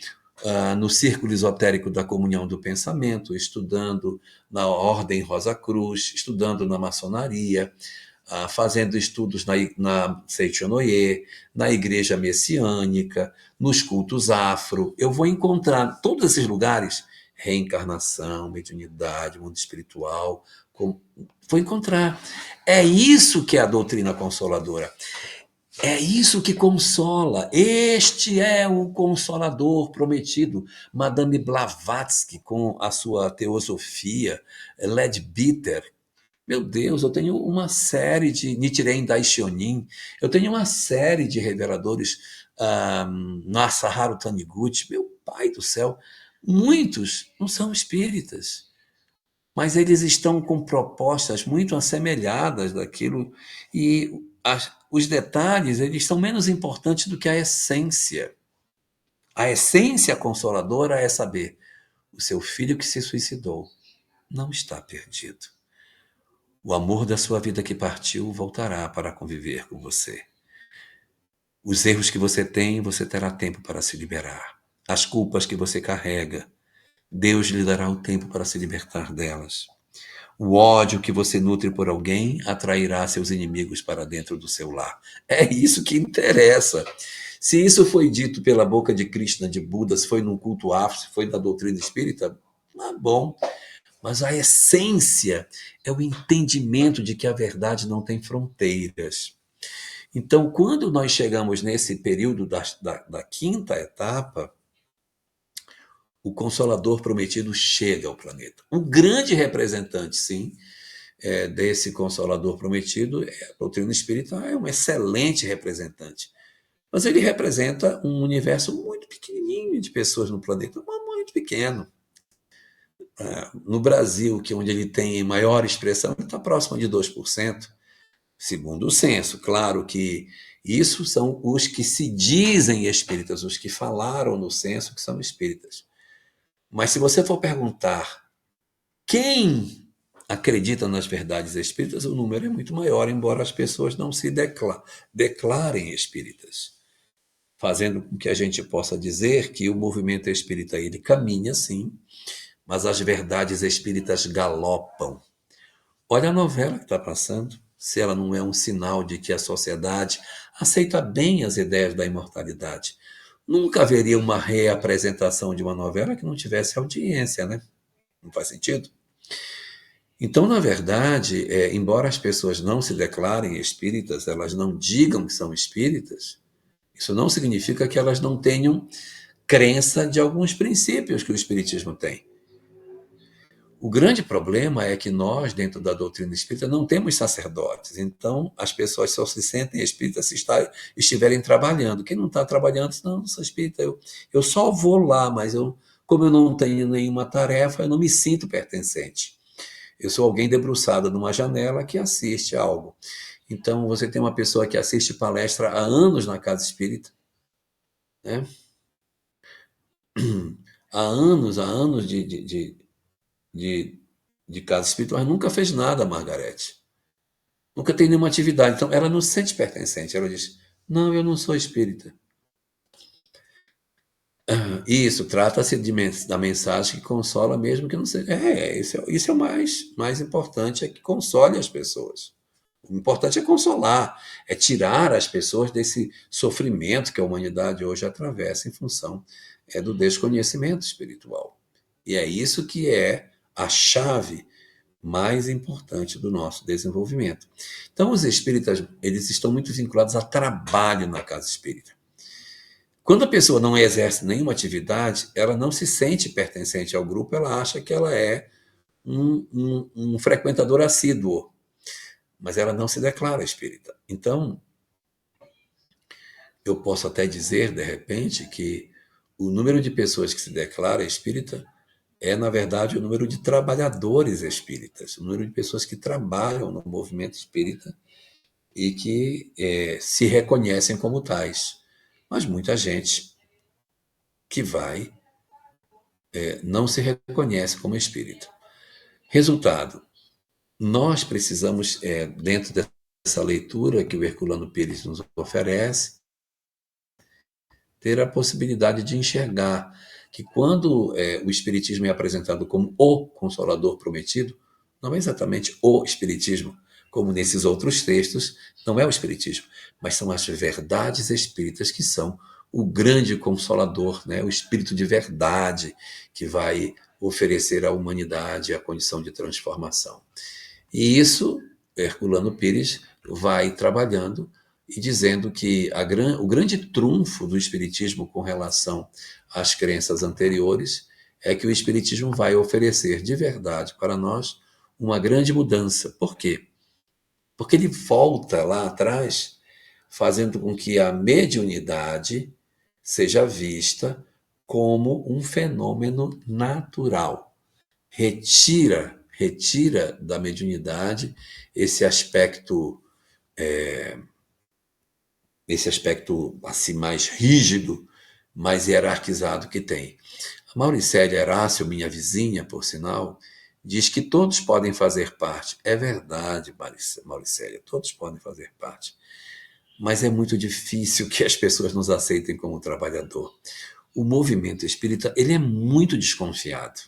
B: no círculo esotérico da comunhão do pensamento, estudando na Ordem Rosa Cruz, estudando na maçonaria, fazendo estudos na Seichonoye, na Igreja Messiânica, nos cultos afro. Eu vou encontrar todos esses lugares, reencarnação, mediunidade, mundo espiritual, vou encontrar. É isso que é a doutrina consoladora. É isso que consola. Este é o Consolador prometido. Madame Blavatsky, com a sua teosofia, Leadbeater. Meu Deus, eu tenho uma série de Nichiren Daishonin, eu tenho uma série de reveladores, Masaharu Taniguchi. Meu pai do céu, muitos não são espíritas, mas eles estão com propostas muito assemelhadas daquilo, e os detalhes eles são menos importantes do que a essência. A essência consoladora é saber: o seu filho que se suicidou não está perdido. O amor da sua vida que partiu voltará para conviver com você. Os erros que você tem, você terá tempo para se liberar. As culpas que você carrega, Deus lhe dará o tempo para se libertar delas. O ódio que você nutre por alguém atrairá seus inimigos para dentro do seu lar. É isso que interessa. Se isso foi dito pela boca de Krishna, de Buda, se foi num culto afro, se foi da doutrina espírita, bom. Mas a essência é o entendimento de que a verdade não tem fronteiras. Então, quando nós chegamos nesse período da quinta etapa, o Consolador prometido chega ao planeta. O grande representante, sim, desse Consolador prometido, a doutrina espírita é um excelente representante. Mas ele representa um universo muito pequenininho de pessoas no planeta, muito pequeno. No Brasil, que é onde ele tem maior expressão, ele está próximo de 2%, segundo o censo. Claro que isso são os que se dizem espíritas, os que falaram no censo que são espíritas. Mas se você for perguntar quem acredita nas verdades espíritas, o número é muito maior, embora as pessoas não se declarem espíritas. Fazendo com que a gente possa dizer que o movimento espírita ele caminha, sim, mas as verdades espíritas galopam. Olha a novela que está passando, se ela não é um sinal de que a sociedade aceita bem as ideias da imortalidade. Nunca haveria uma reapresentação de uma novela que não tivesse audiência, né? Não faz sentido? Então, na verdade, embora as pessoas não se declarem espíritas, elas não digam que são espíritas, isso não significa que elas não tenham crença de alguns princípios que o espiritismo tem. O grande problema é que nós, dentro da doutrina espírita, não temos sacerdotes. Então, as pessoas só se sentem espíritas se estiverem trabalhando. Quem não está trabalhando, não sou espírita. Eu só vou lá, mas como eu não tenho nenhuma tarefa, eu não me sinto pertencente. Eu sou alguém debruçado numa janela que assiste a algo. Então, você tem uma pessoa que assiste palestra há anos na casa espírita, né? Há anos de casa espiritual, mas nunca fez nada, Margarete. Nunca tem nenhuma atividade. Então, ela não se sente pertencente. Ela diz: não, eu não sou espírita. Isso, trata-se da mensagem que consola, mesmo que não seja. Isso é o mais importante, é que console as pessoas. O importante é consolar, é tirar as pessoas desse sofrimento que a humanidade hoje atravessa em função do desconhecimento espiritual. E é isso que é a chave mais importante do nosso desenvolvimento. Então, os espíritas, eles estão muito vinculados a trabalho na casa espírita. Quando a pessoa não exerce nenhuma atividade, ela não se sente pertencente ao grupo, ela acha que ela é um frequentador assíduo, mas ela não se declara espírita. Então, eu posso até dizer, de repente, que o número de pessoas que se declara espírita é, na verdade, o número de trabalhadores espíritas, o número de pessoas que trabalham no movimento espírita e que se reconhecem como tais. Mas muita gente que vai não se reconhece como espírita. Resultado, nós precisamos, dentro dessa leitura que o Herculano Pires nos oferece, ter a possibilidade de enxergar que quando o Espiritismo é apresentado como o Consolador prometido, não é exatamente o Espiritismo, como nesses outros textos, não é o Espiritismo, mas são as verdades espíritas que são o grande Consolador, né? O Espírito de verdade que vai oferecer à humanidade a condição de transformação. E isso, Herculano Pires vai trabalhando e dizendo que o grande trunfo do Espiritismo com relação às crenças anteriores é que o Espiritismo vai oferecer de verdade para nós uma grande mudança. Por quê? Porque ele volta lá atrás, fazendo com que a mediunidade seja vista como um fenômeno natural. Retira da mediunidade esse aspecto assim mais rígido, mais hierarquizado que tem. A Mauricélia Herácio, minha vizinha, por sinal, diz que todos podem fazer parte. É verdade, Mauricélia, todos podem fazer parte. Mas é muito difícil que as pessoas nos aceitem como trabalhador. O movimento espírita, ele é muito desconfiado.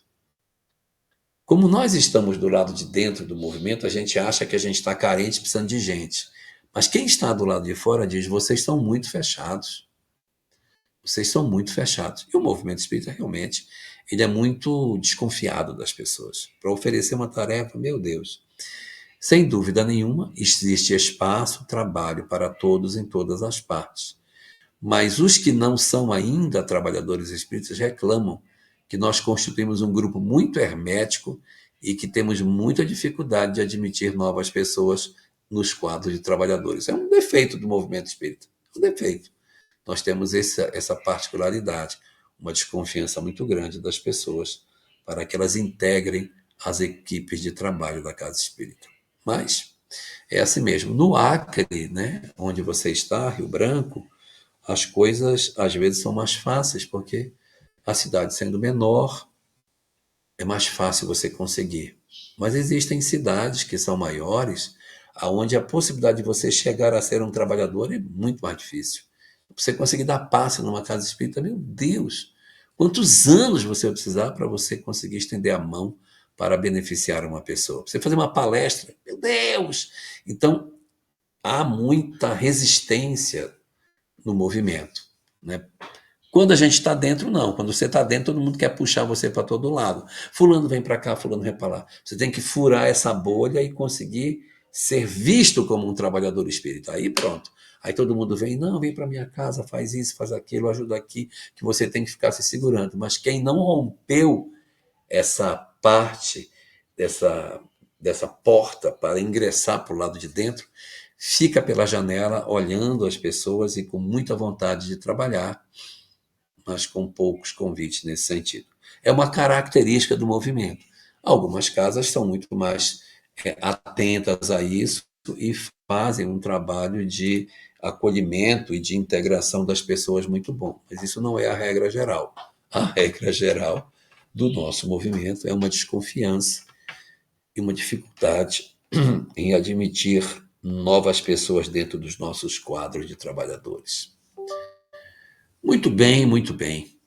B: Como nós estamos do lado de dentro do movimento, a gente acha que a gente está carente, precisando de gente. Mas quem está do lado de fora diz: vocês estão muito fechados. Vocês são muito fechados. E o movimento espírita, realmente, ele é muito desconfiado das pessoas. Para oferecer uma tarefa, meu Deus. Sem dúvida nenhuma, existe espaço, trabalho para todos em todas as partes. Mas os que não são ainda trabalhadores espíritas reclamam que nós constituímos um grupo muito hermético e que temos muita dificuldade de admitir novas pessoas nos quadros de trabalhadores. É um defeito do movimento espírita, um defeito. Nós temos essa particularidade, uma desconfiança muito grande das pessoas para que elas integrem as equipes de trabalho da Casa Espírita. Mas é assim mesmo. No Acre, né, onde você está, Rio Branco, as coisas às vezes são mais fáceis, porque a cidade sendo menor, é mais fácil você conseguir. Mas existem cidades que são maiores, aonde a possibilidade de você chegar a ser um trabalhador é muito mais difícil. Você conseguir dar passe numa casa espírita, meu Deus, quantos anos você vai precisar para você conseguir estender a mão para beneficiar uma pessoa? Você fazer uma palestra, meu Deus! Então, há muita resistência no movimento, né? Quando a gente está dentro, não. Quando você está dentro, todo mundo quer puxar você para todo lado. Fulano vem para cá, fulano vem para lá. Você tem que furar essa bolha e conseguir ser visto como um trabalhador espírita. Aí pronto. Aí todo mundo vem, não, vem para minha casa, faz isso, faz aquilo, ajuda aqui, que você tem que ficar se segurando. Mas quem não rompeu essa parte dessa porta para ingressar para o lado de dentro, fica pela janela olhando as pessoas e com muita vontade de trabalhar, mas com poucos convites nesse sentido. É uma característica do movimento. Algumas casas são muito mais atentas a isso e fazem um trabalho de acolhimento e de integração das pessoas muito bom, mas isso não é a regra geral. A regra geral do nosso movimento é uma desconfiança e uma dificuldade em admitir novas pessoas dentro dos nossos quadros de trabalhadores. Muito bem, muito bem.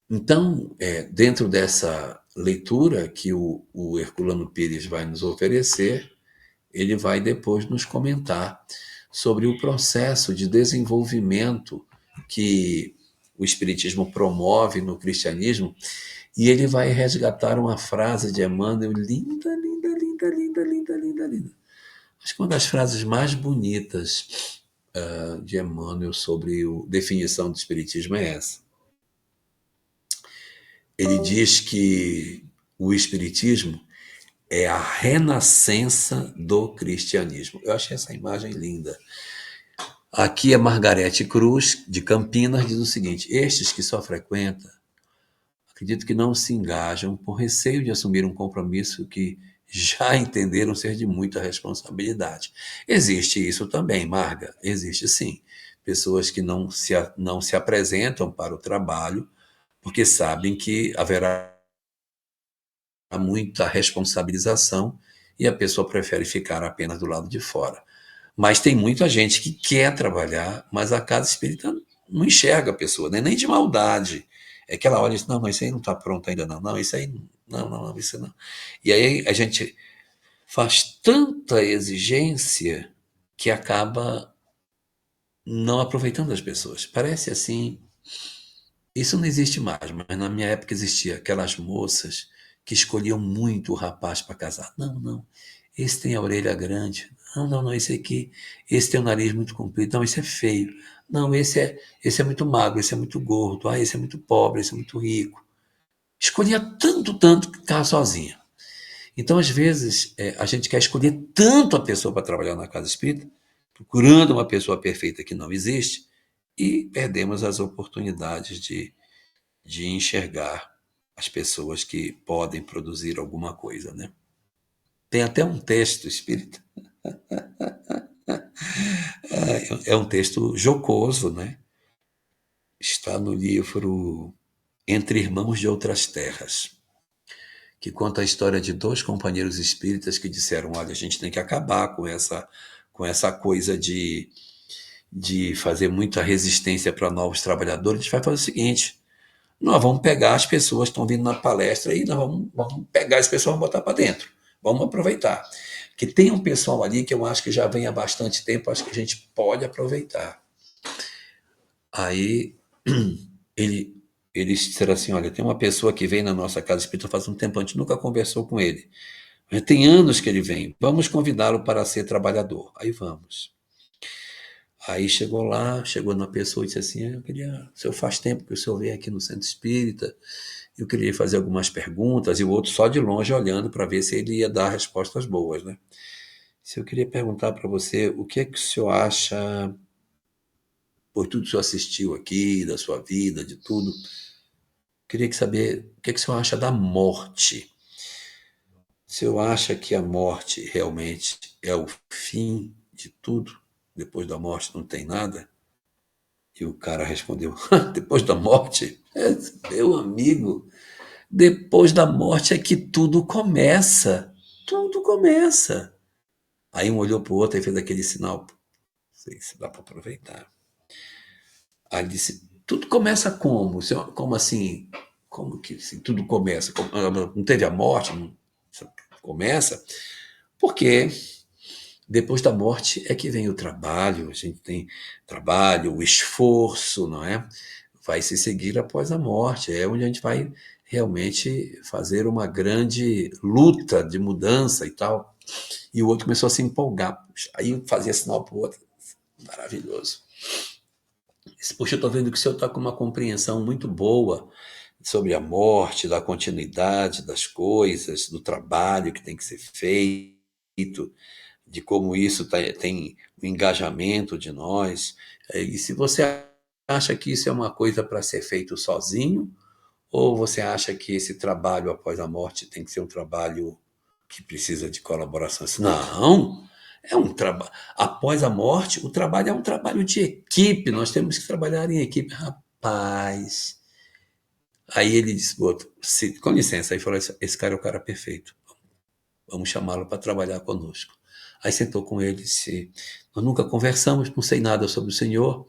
B: Então, dentro dessa leitura que o Herculano Pires vai nos oferecer, ele vai depois nos comentar sobre o processo de desenvolvimento que o Espiritismo promove no cristianismo, e ele vai resgatar uma frase de Emmanuel linda, linda, linda, linda, linda, linda, linda. Acho que uma das frases mais bonitas de Emmanuel sobre a definição do Espiritismo é essa. Ele diz que o Espiritismo é a renascença do cristianismo. Eu achei essa imagem linda. Aqui a Margarete Cruz, de Campinas, diz o seguinte: estes que só frequentam acredito que não se engajam por receio de assumir um compromisso que já entenderam ser de muita responsabilidade. Existe isso também, Marga, existe sim. Pessoas que não se apresentam para o trabalho porque sabem que haverá muita responsabilização e a pessoa prefere ficar apenas do lado de fora. Mas tem muita gente que quer trabalhar, mas a casa espírita não enxerga a pessoa, né? Nem de maldade. É que ela olha e diz, não, mas isso aí não está pronto ainda, não. Não, isso aí não, isso não. E aí a gente faz tanta exigência que acaba não aproveitando as pessoas. Parece assim, isso não existe mais, mas na minha época existia aquelas moças que escolhiam muito o rapaz para casar. Não, não, esse tem a orelha grande. Não, esse tem o nariz muito comprido. Não, esse é feio. Não, esse é muito magro, esse é muito gordo. Ah, esse é muito pobre, esse é muito rico. Escolhia tanto que ficava sozinha. Então, às vezes, a gente quer escolher tanto a pessoa para trabalhar na casa espírita, procurando uma pessoa perfeita que não existe, e perdemos as oportunidades de enxergar as pessoas que podem produzir alguma coisa, né? Tem até um texto espírita, é um texto jocoso, né? Está no livro Entre Irmãos de Outras Terras, que conta a história de dois companheiros espíritas que disseram, olha, a gente tem que acabar com essa coisa de fazer muita resistência para novos trabalhadores. A gente vai fazer o seguinte, nós vamos pegar as pessoas que estão vindo na palestra e nós vamos pegar as pessoas e botar para dentro. Vamos aproveitar. Que tem um pessoal ali que eu acho que já vem há bastante tempo, acho que a gente pode aproveitar. Aí eles disseram assim, olha, tem uma pessoa que vem na nossa casa espírita faz um tempo, a gente nunca conversou com ele. Mas tem anos que ele vem, vamos convidá-lo para ser trabalhador. Aí vamos. Aí chegou uma pessoa e disse assim, o senhor faz tempo que o senhor vem aqui no centro espírita, eu queria fazer algumas perguntas, e o outro só de longe olhando para ver se ele ia dar respostas boas, né? Se eu queria perguntar para você, o que é que o senhor acha, por tudo que o senhor assistiu aqui, da sua vida, de tudo, queria saber o que é que o senhor acha da morte. O senhor acha que a morte realmente é o fim de tudo? Depois da morte não tem nada? E o cara respondeu, depois da morte? Meu amigo, depois da morte é que tudo começa. Tudo começa. Aí um olhou para o outro e fez aquele sinal. Não sei se dá para aproveitar. Aí disse, tudo começa como? Como assim? Como que assim, tudo começa? Não teve a morte? Não, começa? Porque depois da morte é que vem o trabalho, a gente tem trabalho, o esforço, não é? Vai se seguir após a morte, é onde a gente vai realmente fazer uma grande luta de mudança e tal. E o outro começou a se empolgar, aí fazia sinal para o outro, maravilhoso. Poxa, eu estou vendo que o senhor está com uma compreensão muito boa sobre a morte, da continuidade das coisas, do trabalho que tem que ser feito, de como isso tem o engajamento de nós. E se você acha que isso é uma coisa para ser feito sozinho, ou você acha que esse trabalho após a morte tem que ser um trabalho que precisa de colaboração? Não, é um trabalho. Após a morte, o trabalho é um trabalho de equipe, nós temos que trabalhar em equipe. Rapaz. Aí ele disse, com licença, aí falou, esse cara é o cara perfeito. Vamos chamá-lo para trabalhar conosco. Aí sentou com ele e disse, nós nunca conversamos, não sei nada sobre o senhor,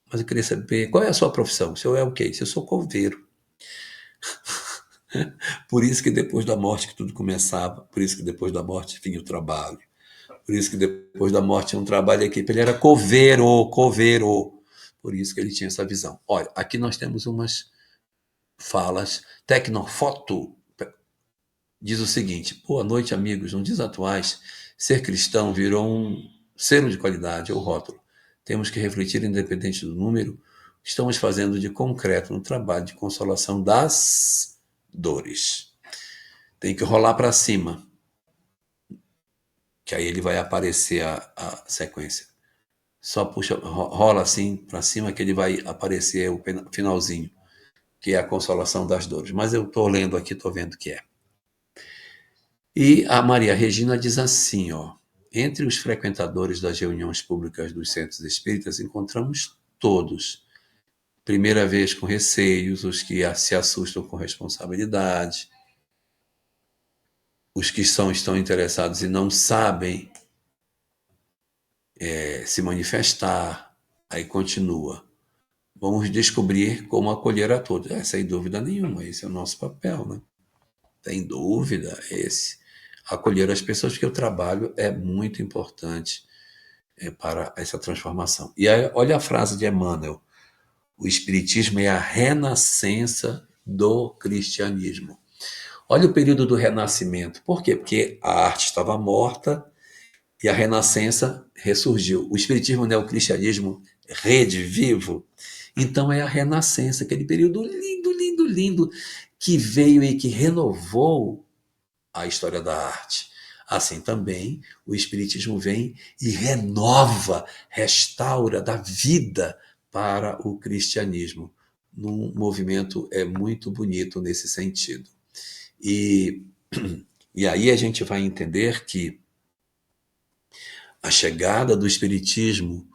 B: mas eu queria saber, qual é a sua profissão? O senhor é o quê? Eu sou coveiro. Por isso que depois da morte que tudo começava, por isso que depois da morte vinha o trabalho, por isso que depois da morte tinha um trabalho de equipe, ele era coveiro. Por isso que ele tinha essa visão. Olha, aqui nós temos umas falas, Tecnofoto diz o seguinte, boa noite amigos, nos dias atuais, ser cristão virou um selo de qualidade ou rótulo. Temos que refletir, independente do número, estamos fazendo de concreto no trabalho de consolação das dores. Tem que rolar para cima, que aí ele vai aparecer a sequência. Só puxa, rola assim para cima que ele vai aparecer o finalzinho. que é a consolação das dores. Mas eu estou lendo aqui, estou vendo que é. E a Maria Regina diz assim, ó, entre os frequentadores das reuniões públicas dos centros espíritas, encontramos todos. Primeira vez com receios, os que se assustam com responsabilidade, os que estão interessados e não sabem se manifestar. Aí continua. Vamos descobrir como acolher a todos. Sem dúvida nenhuma, esse é o nosso papel, né? Sem dúvida, esse. Acolher as pessoas, porque o trabalho é muito importante para essa transformação. E aí, olha a frase de Emmanuel: o Espiritismo é a renascença do cristianismo. Olha o período do Renascimento. Por quê? Porque a arte estava morta e a Renascença ressurgiu. O Espiritismo não é o cristianismo redivivo? Então é a Renascença, aquele período lindo, lindo, lindo, que veio e que renovou a história da arte. Assim também o Espiritismo vem e renova, restaura, dá vida para o cristianismo. Num movimento muito bonito nesse sentido. E aí a gente vai entender que a chegada do Espiritismo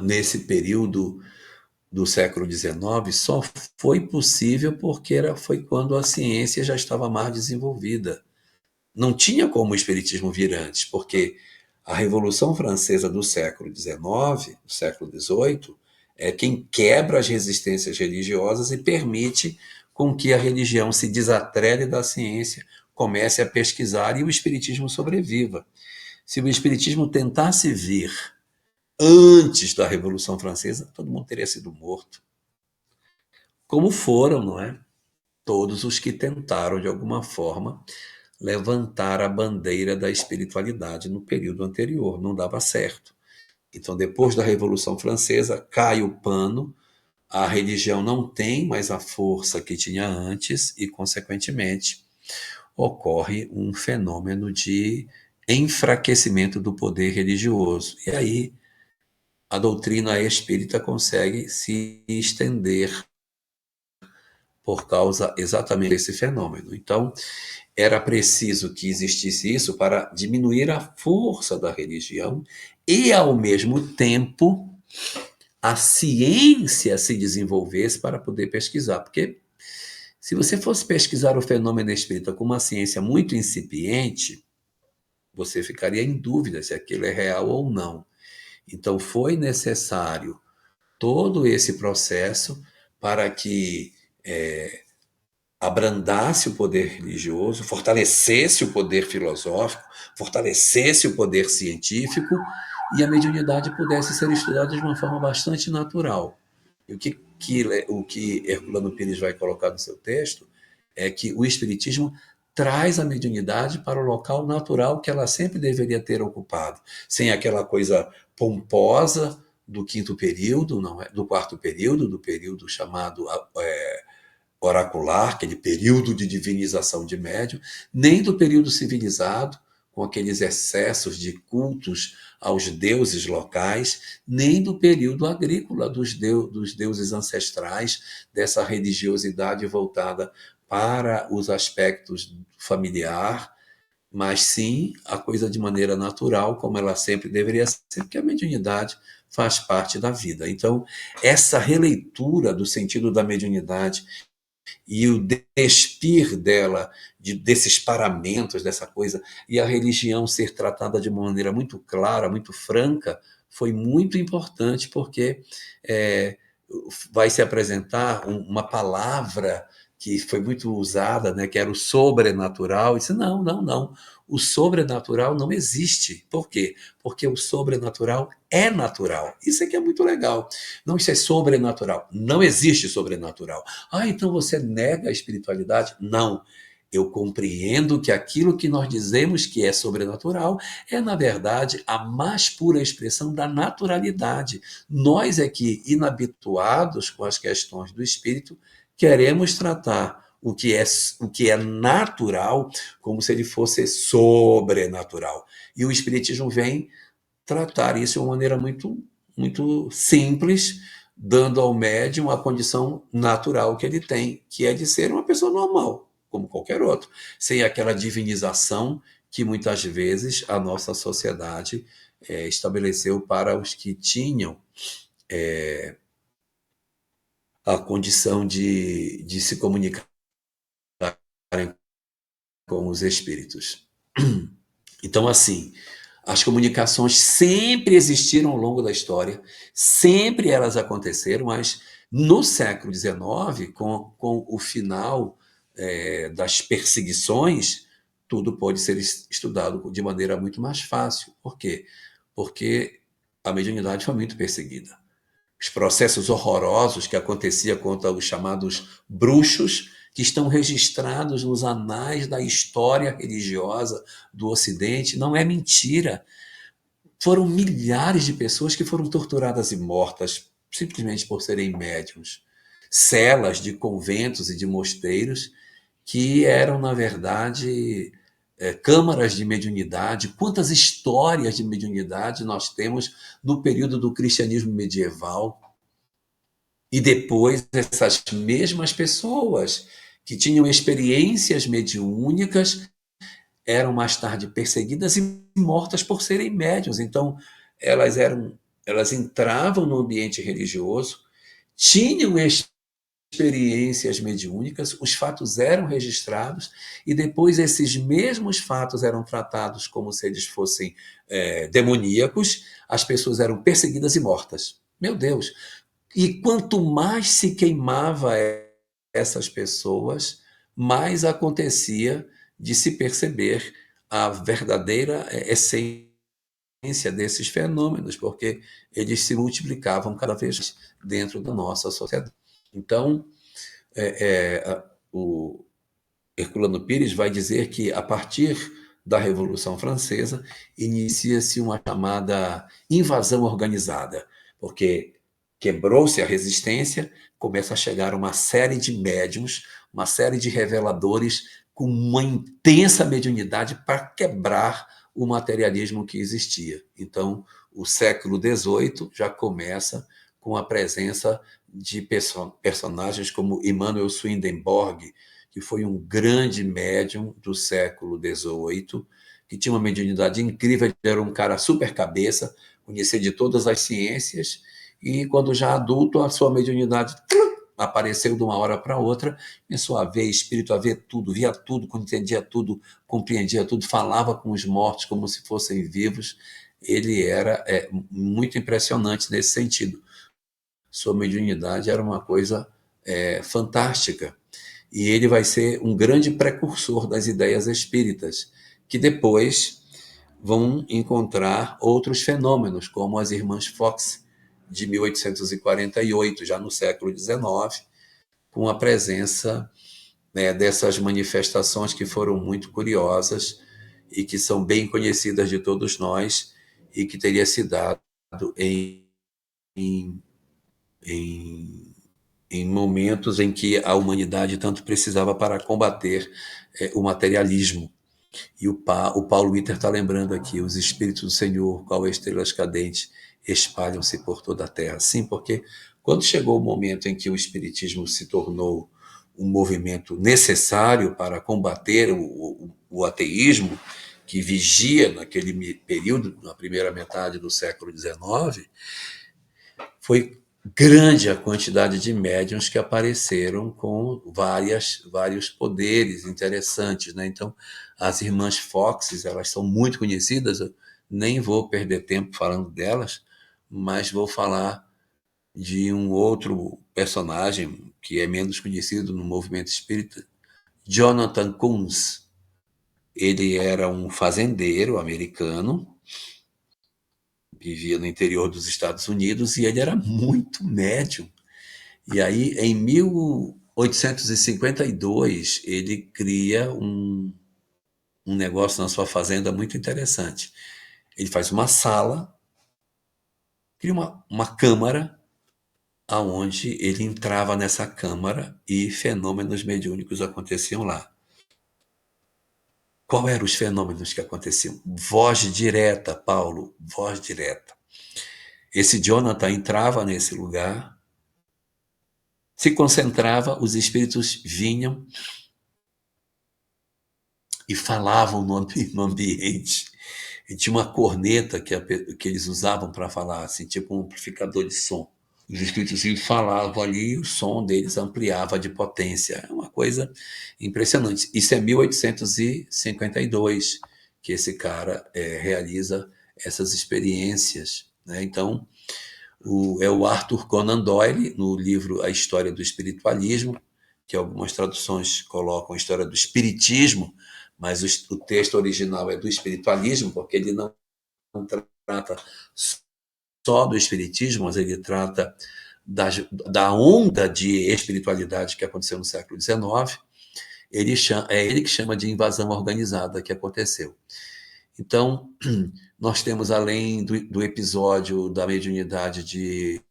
B: nesse período do século XIX só foi possível porque foi quando a ciência já estava mais desenvolvida. Não tinha como o Espiritismo vir antes, porque a Revolução Francesa do século XIX, do século XVIII, é quem quebra as resistências religiosas e permite com que a religião se desatrele da ciência, comece a pesquisar e o Espiritismo sobreviva. Se o Espiritismo tentasse vir antes da Revolução Francesa, todo mundo teria sido morto. Como foram, não é? Todos os que tentaram, de alguma forma, levantar a bandeira da espiritualidade no período anterior. Não dava certo. Então, depois da Revolução Francesa, cai o pano, a religião não tem mais a força que tinha antes e, consequentemente, ocorre um fenômeno de enfraquecimento do poder religioso. E aí a doutrina espírita consegue se estender por causa exatamente desse fenômeno. Então, era preciso que existisse isso para diminuir a força da religião e, ao mesmo tempo, a ciência se desenvolvesse para poder pesquisar. Porque se você fosse pesquisar o fenômeno espírita com uma ciência muito incipiente, você ficaria em dúvida se aquilo é real ou não. Então, foi necessário todo esse processo para que abrandasse o poder religioso, fortalecesse o poder filosófico, fortalecesse o poder científico e a mediunidade pudesse ser estudada de uma forma bastante natural. E o que Herculano Pires vai colocar no seu texto é que o Espiritismo traz a mediunidade para o local natural que ela sempre deveria ter ocupado, sem aquela coisa pomposa do quinto período, não é? Do quarto período, do período chamado oracular, aquele período de divinização de médium, nem do período civilizado, com aqueles excessos de cultos aos deuses locais, nem do período agrícola dos deuses ancestrais, dessa religiosidade voltada para os aspectos familiar, mas sim a coisa de maneira natural, como ela sempre deveria ser, porque a mediunidade faz parte da vida. Então, essa releitura do sentido da mediunidade e o despir dela, desses paramentos, dessa coisa, e a religião ser tratada de uma maneira muito clara, muito franca, foi muito importante, porque vai se apresentar uma palavra que foi muito usada, né, que era o sobrenatural, e disse, não, não, não, o sobrenatural não existe. Por quê? Porque o sobrenatural é natural. Isso é que é muito legal. Não, isso é sobrenatural. Não existe sobrenatural. Ah, então você nega a espiritualidade? Não. Eu compreendo que aquilo que nós dizemos que é sobrenatural é, na verdade, a mais pura expressão da naturalidade. Nós é que, inabituados com as questões do espírito, queremos tratar o que é natural como se ele fosse sobrenatural. E o Espiritismo vem tratar isso de uma maneira muito, muito simples, dando ao médium a condição natural que ele tem, que é de ser uma pessoa normal, como qualquer outro, sem aquela divinização que muitas vezes a nossa sociedade estabeleceu para os que tinham a condição de se comunicarem com os espíritos. Então, assim, as comunicações sempre existiram ao longo da história, sempre elas aconteceram, mas no século XIX, com o final das perseguições, tudo pode ser estudado de maneira muito mais fácil. Por quê? Porque a mediunidade foi muito perseguida. Os processos horrorosos que aconteciam contra os chamados bruxos, que estão registrados nos anais da história religiosa do Ocidente, não é mentira. Foram milhares de pessoas que foram torturadas e mortas simplesmente por serem médiuns. Celas de conventos e de mosteiros que eram, na verdade, câmaras de mediunidade. Quantas histórias de mediunidade nós temos no período do cristianismo medieval? E depois, essas mesmas pessoas que tinham experiências mediúnicas eram mais tarde perseguidas e mortas por serem médiuns. Então, elas entravam no ambiente religioso, tinham experiências mediúnicas, os fatos eram registrados e depois esses mesmos fatos eram tratados como se eles fossem demoníacos, as pessoas eram perseguidas e mortas. Meu Deus! E quanto mais se queimava essas pessoas, mais acontecia de se perceber a verdadeira essência desses fenômenos, porque eles se multiplicavam cada vez mais dentro da nossa sociedade. Então, o Herculano Pires vai dizer que, a partir da Revolução Francesa, inicia-se uma chamada invasão organizada, porque quebrou-se a resistência, começa a chegar uma série de médiums, uma série de reveladores com uma intensa mediunidade para quebrar o materialismo que existia. Então, o século XVIII já começa com a presença de personagens como Emanuel Swedenborg, que foi um grande médium do século XVIII, que tinha uma mediunidade incrível, era um cara super cabeça, conhecia de todas as ciências, e quando já adulto, a sua mediunidade apareceu de uma hora para outra, começou a ver espírito, a ver tudo, via tudo, entendia tudo, compreendia tudo, falava com os mortos como se fossem vivos. Ele era muito impressionante nesse sentido. Sua mediunidade era uma coisa fantástica. E ele vai ser um grande precursor das ideias espíritas, que depois vão encontrar outros fenômenos, como as Irmãs Fox, de 1848, já no século XIX, com a presença dessas manifestações que foram muito curiosas e que são bem conhecidas de todos nós e que teria se dado em momentos em que a humanidade tanto precisava para combater o materialismo. E o Paulo Witter está lembrando aqui, os Espíritos do Senhor, qual estrelas cadentes, espalham-se por toda a Terra. Sim, porque quando chegou o momento em que o Espiritismo se tornou um movimento necessário para combater o ateísmo, que vigia naquele período, na primeira metade do século XIX, foi grande a quantidade de médiuns que apareceram com vários poderes interessantes, né? Então, as Irmãs Foxes, elas são muito conhecidas, eu nem vou perder tempo falando delas, mas vou falar de um outro personagem que é menos conhecido no movimento espírita, Jonathan Kunz. Ele era um fazendeiro americano, vivia no interior dos Estados Unidos e ele era muito médium. E aí, em 1852, ele cria um negócio na sua fazenda muito interessante. Ele faz uma sala, cria uma câmara, aonde ele entrava nessa câmara e fenômenos mediúnicos aconteciam lá. Qual eram os fenômenos que aconteciam? Voz direta, Paulo, voz direta. Esse Jonathan entrava nesse lugar se concentrava, os espíritos vinham e falavam no ambiente. E tinha uma corneta que eles usavam para falar, assim, tipo um amplificador de som. Os espíritos falavam ali e o som deles ampliava de potência. É uma coisa impressionante. Isso é 1852 que esse cara realiza essas experiências, né? Então, é o Arthur Conan Doyle, no livro A História do Espiritualismo, que algumas traduções colocam a história do espiritismo, mas o texto original é do espiritualismo, porque ele não trata só do espiritismo, mas ele trata da onda de espiritualidade que aconteceu no século XIX. É ele que chama de invasão organizada que aconteceu. Então, nós temos, além do episódio da mediunidade de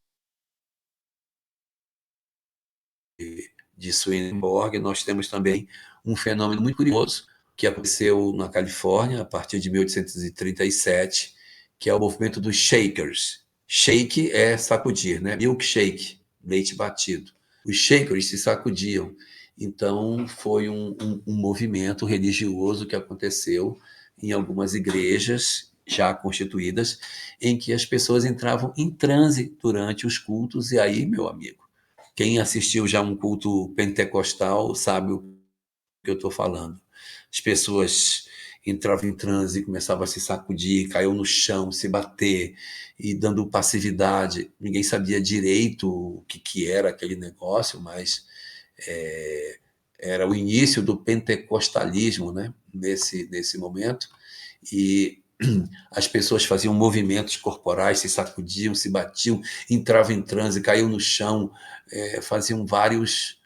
B: Swedenborg, nós temos também um fenômeno muito curioso que aconteceu na Califórnia a partir de 1837, que é o movimento dos Shakers. Shake é sacudir, né? Milkshake, leite batido. Os Shakers se sacudiam. Então, foi um movimento religioso que aconteceu em algumas igrejas já constituídas, em que as pessoas entravam em transe durante os cultos, e aí, meu amigo, quem assistiu já um culto pentecostal sabe o que eu estou falando. As pessoas entravam em transe, começavam a se sacudir, caiu no chão, se bater, e dando passividade. Ninguém sabia direito o que era aquele negócio, mas era o início do pentecostalismo, né? Nesse momento. E as pessoas faziam movimentos corporais, se sacudiam, se batiam, entravam em transe, caíam no chão, faziam vários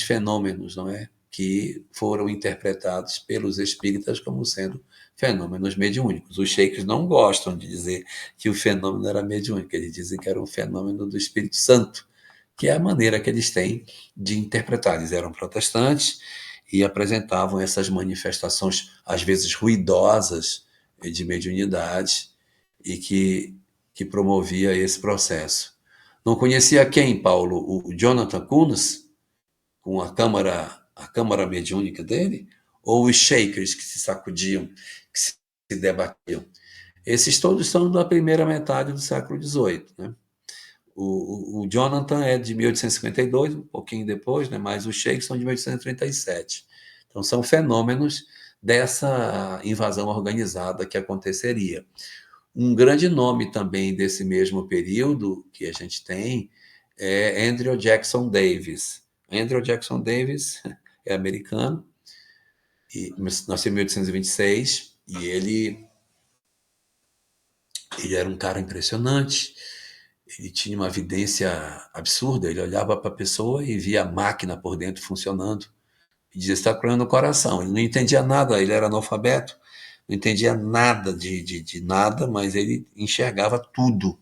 B: fenômenos, não é? Que foram interpretados pelos espíritas como sendo fenômenos mediúnicos. Os sheiks não gostam de dizer que o fenômeno era mediúnico, eles dizem que era um fenômeno do Espírito Santo, que é a maneira que eles têm de interpretar. Eles eram protestantes e apresentavam essas manifestações, às vezes ruidosas, de mediunidade, e que promovia esse processo. Não conhecia quem, Paulo? O Jonathan Kuhns, com a câmara mediúnica dele? Ou os shakers que se sacudiam, que se debatiam? Esses todos são da primeira metade do século XVIII, né? O Jonathan é de 1852, um pouquinho depois, né? Mas os shakers são de 1837. Então, são fenômenos dessa invasão organizada que aconteceria. Um grande nome também desse mesmo período que a gente tem é Andrew Jackson Davis. Andrew Jackson Davis é americano, nasceu em 1826, e ele era um cara impressionante. Ele tinha uma vidência absurda, ele olhava para a pessoa e via a máquina por dentro funcionando, e dizia: está colhendo o coração. Ele não entendia nada, ele era analfabeto, não entendia nada de nada, mas ele enxergava tudo.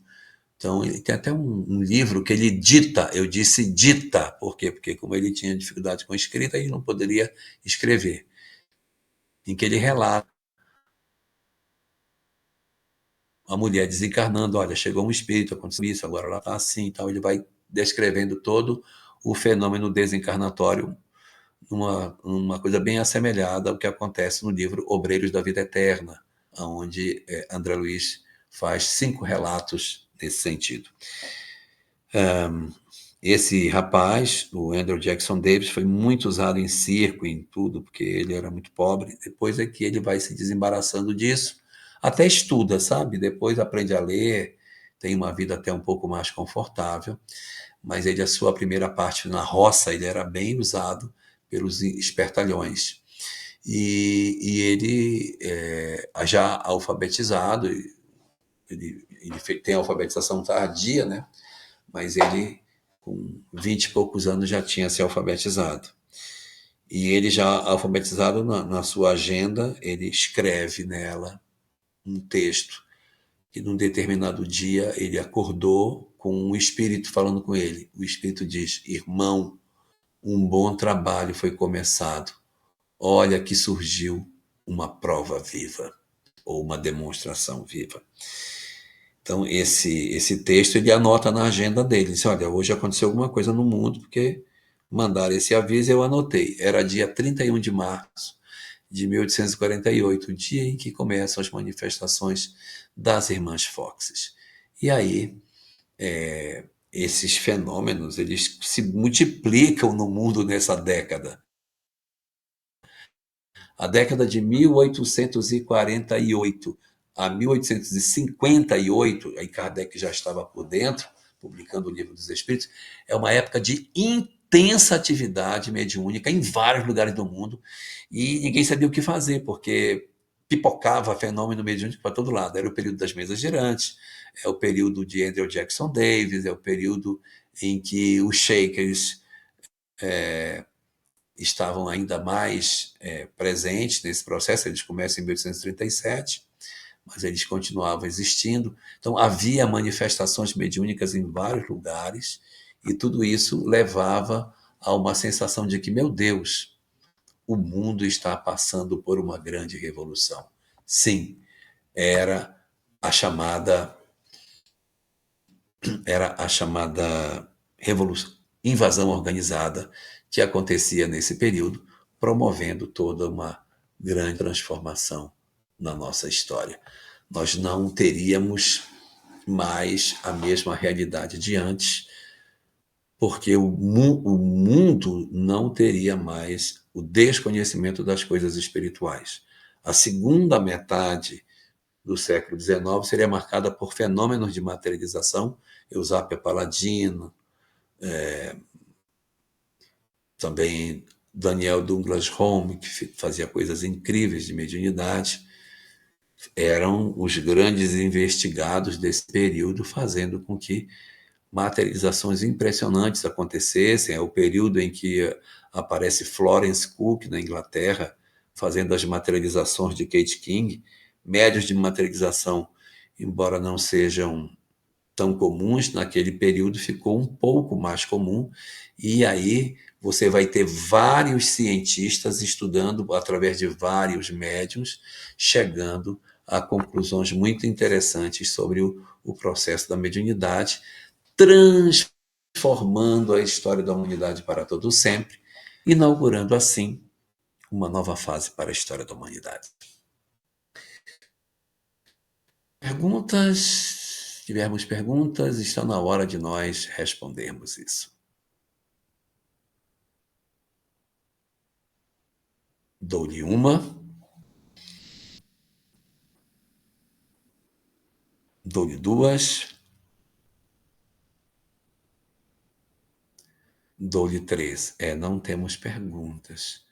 B: Então, ele tem até um livro que ele dita, eu disse dita, por quê? Porque como ele tinha dificuldade com a escrita, ele não poderia escrever, em que ele relata a mulher desencarnando: olha, chegou um espírito, aconteceu isso, agora ela está assim, então ele vai descrevendo todo o fenômeno desencarnatório, uma coisa bem assemelhada ao que acontece no livro Obreiros da Vida Eterna, onde André Luiz faz 5 relatos nesse sentido. Esse rapaz, o Andrew Jackson Davis, foi muito usado em circo, em tudo, porque ele era muito pobre. Depois é que ele vai se desembaraçando disso, até estuda, sabe? Depois aprende a ler, tem uma vida até um pouco mais confortável, mas ele, a sua primeira parte na roça, ele era bem usado pelos espertalhões. E ele, já alfabetizado, ele tem alfabetização tardia, né? Mas ele, com 20 e poucos anos, já tinha se alfabetizado. E ele, já alfabetizado, na sua agenda, ele escreve nela um texto que, num determinado dia, ele acordou com um espírito falando com ele. O espírito diz: irmão, um bom trabalho foi começado. Olha que surgiu uma prova viva, ou uma demonstração viva. Então, esse texto ele anota na agenda dele. Diz, olha, hoje aconteceu alguma coisa no mundo, porque mandaram esse aviso, eu anotei. Era dia 31 de março de 1848, o dia em que começam as manifestações das Irmãs Foxes. E aí, esses fenômenos, eles se multiplicam no mundo nessa década. A década de 1848 a 1858, aí Kardec já estava por dentro, publicando o Livro dos Espíritos, é uma época de intensa atividade mediúnica em vários lugares do mundo, e ninguém sabia o que fazer, porque pipocava fenômeno mediúnico para todo lado. Era o período das mesas girantes, é o período de Andrew Jackson Davis, é o período em que os Shakers estavam ainda mais presentes nesse processo. Eles começam em 1837, mas eles continuavam existindo. Então, havia manifestações mediúnicas em vários lugares, e tudo isso levava a uma sensação de que, meu Deus, o mundo está passando por uma grande revolução. Sim, era a chamada revolução, invasão organizada que acontecia nesse período, promovendo toda uma grande transformação na nossa história. Nós não teríamos mais a mesma realidade de antes, porque o mundo não teria mais o desconhecimento das coisas espirituais. A segunda metade do século XIX seria marcada por fenômenos de materialização, Eusápia Paladino, também Daniel Douglas Home, que fazia coisas incríveis de mediunidade, eram os grandes investigados desse período, fazendo com que materializações impressionantes acontecessem. É o período em que aparece Florence Cook, na Inglaterra, fazendo as materializações de Kate King. Médios de materialização, embora não sejam tão comuns, naquele período ficou um pouco mais comum, e aí você vai ter vários cientistas estudando através de vários médiums, chegando a conclusões muito interessantes sobre o processo da mediunidade, transformando a história da humanidade para todo sempre, inaugurando assim uma nova fase para a história da humanidade. Perguntas? Se tivermos perguntas, está na hora de nós respondermos isso. Dou-lhe uma. Dou-lhe duas. Dou-lhe três. Não temos perguntas.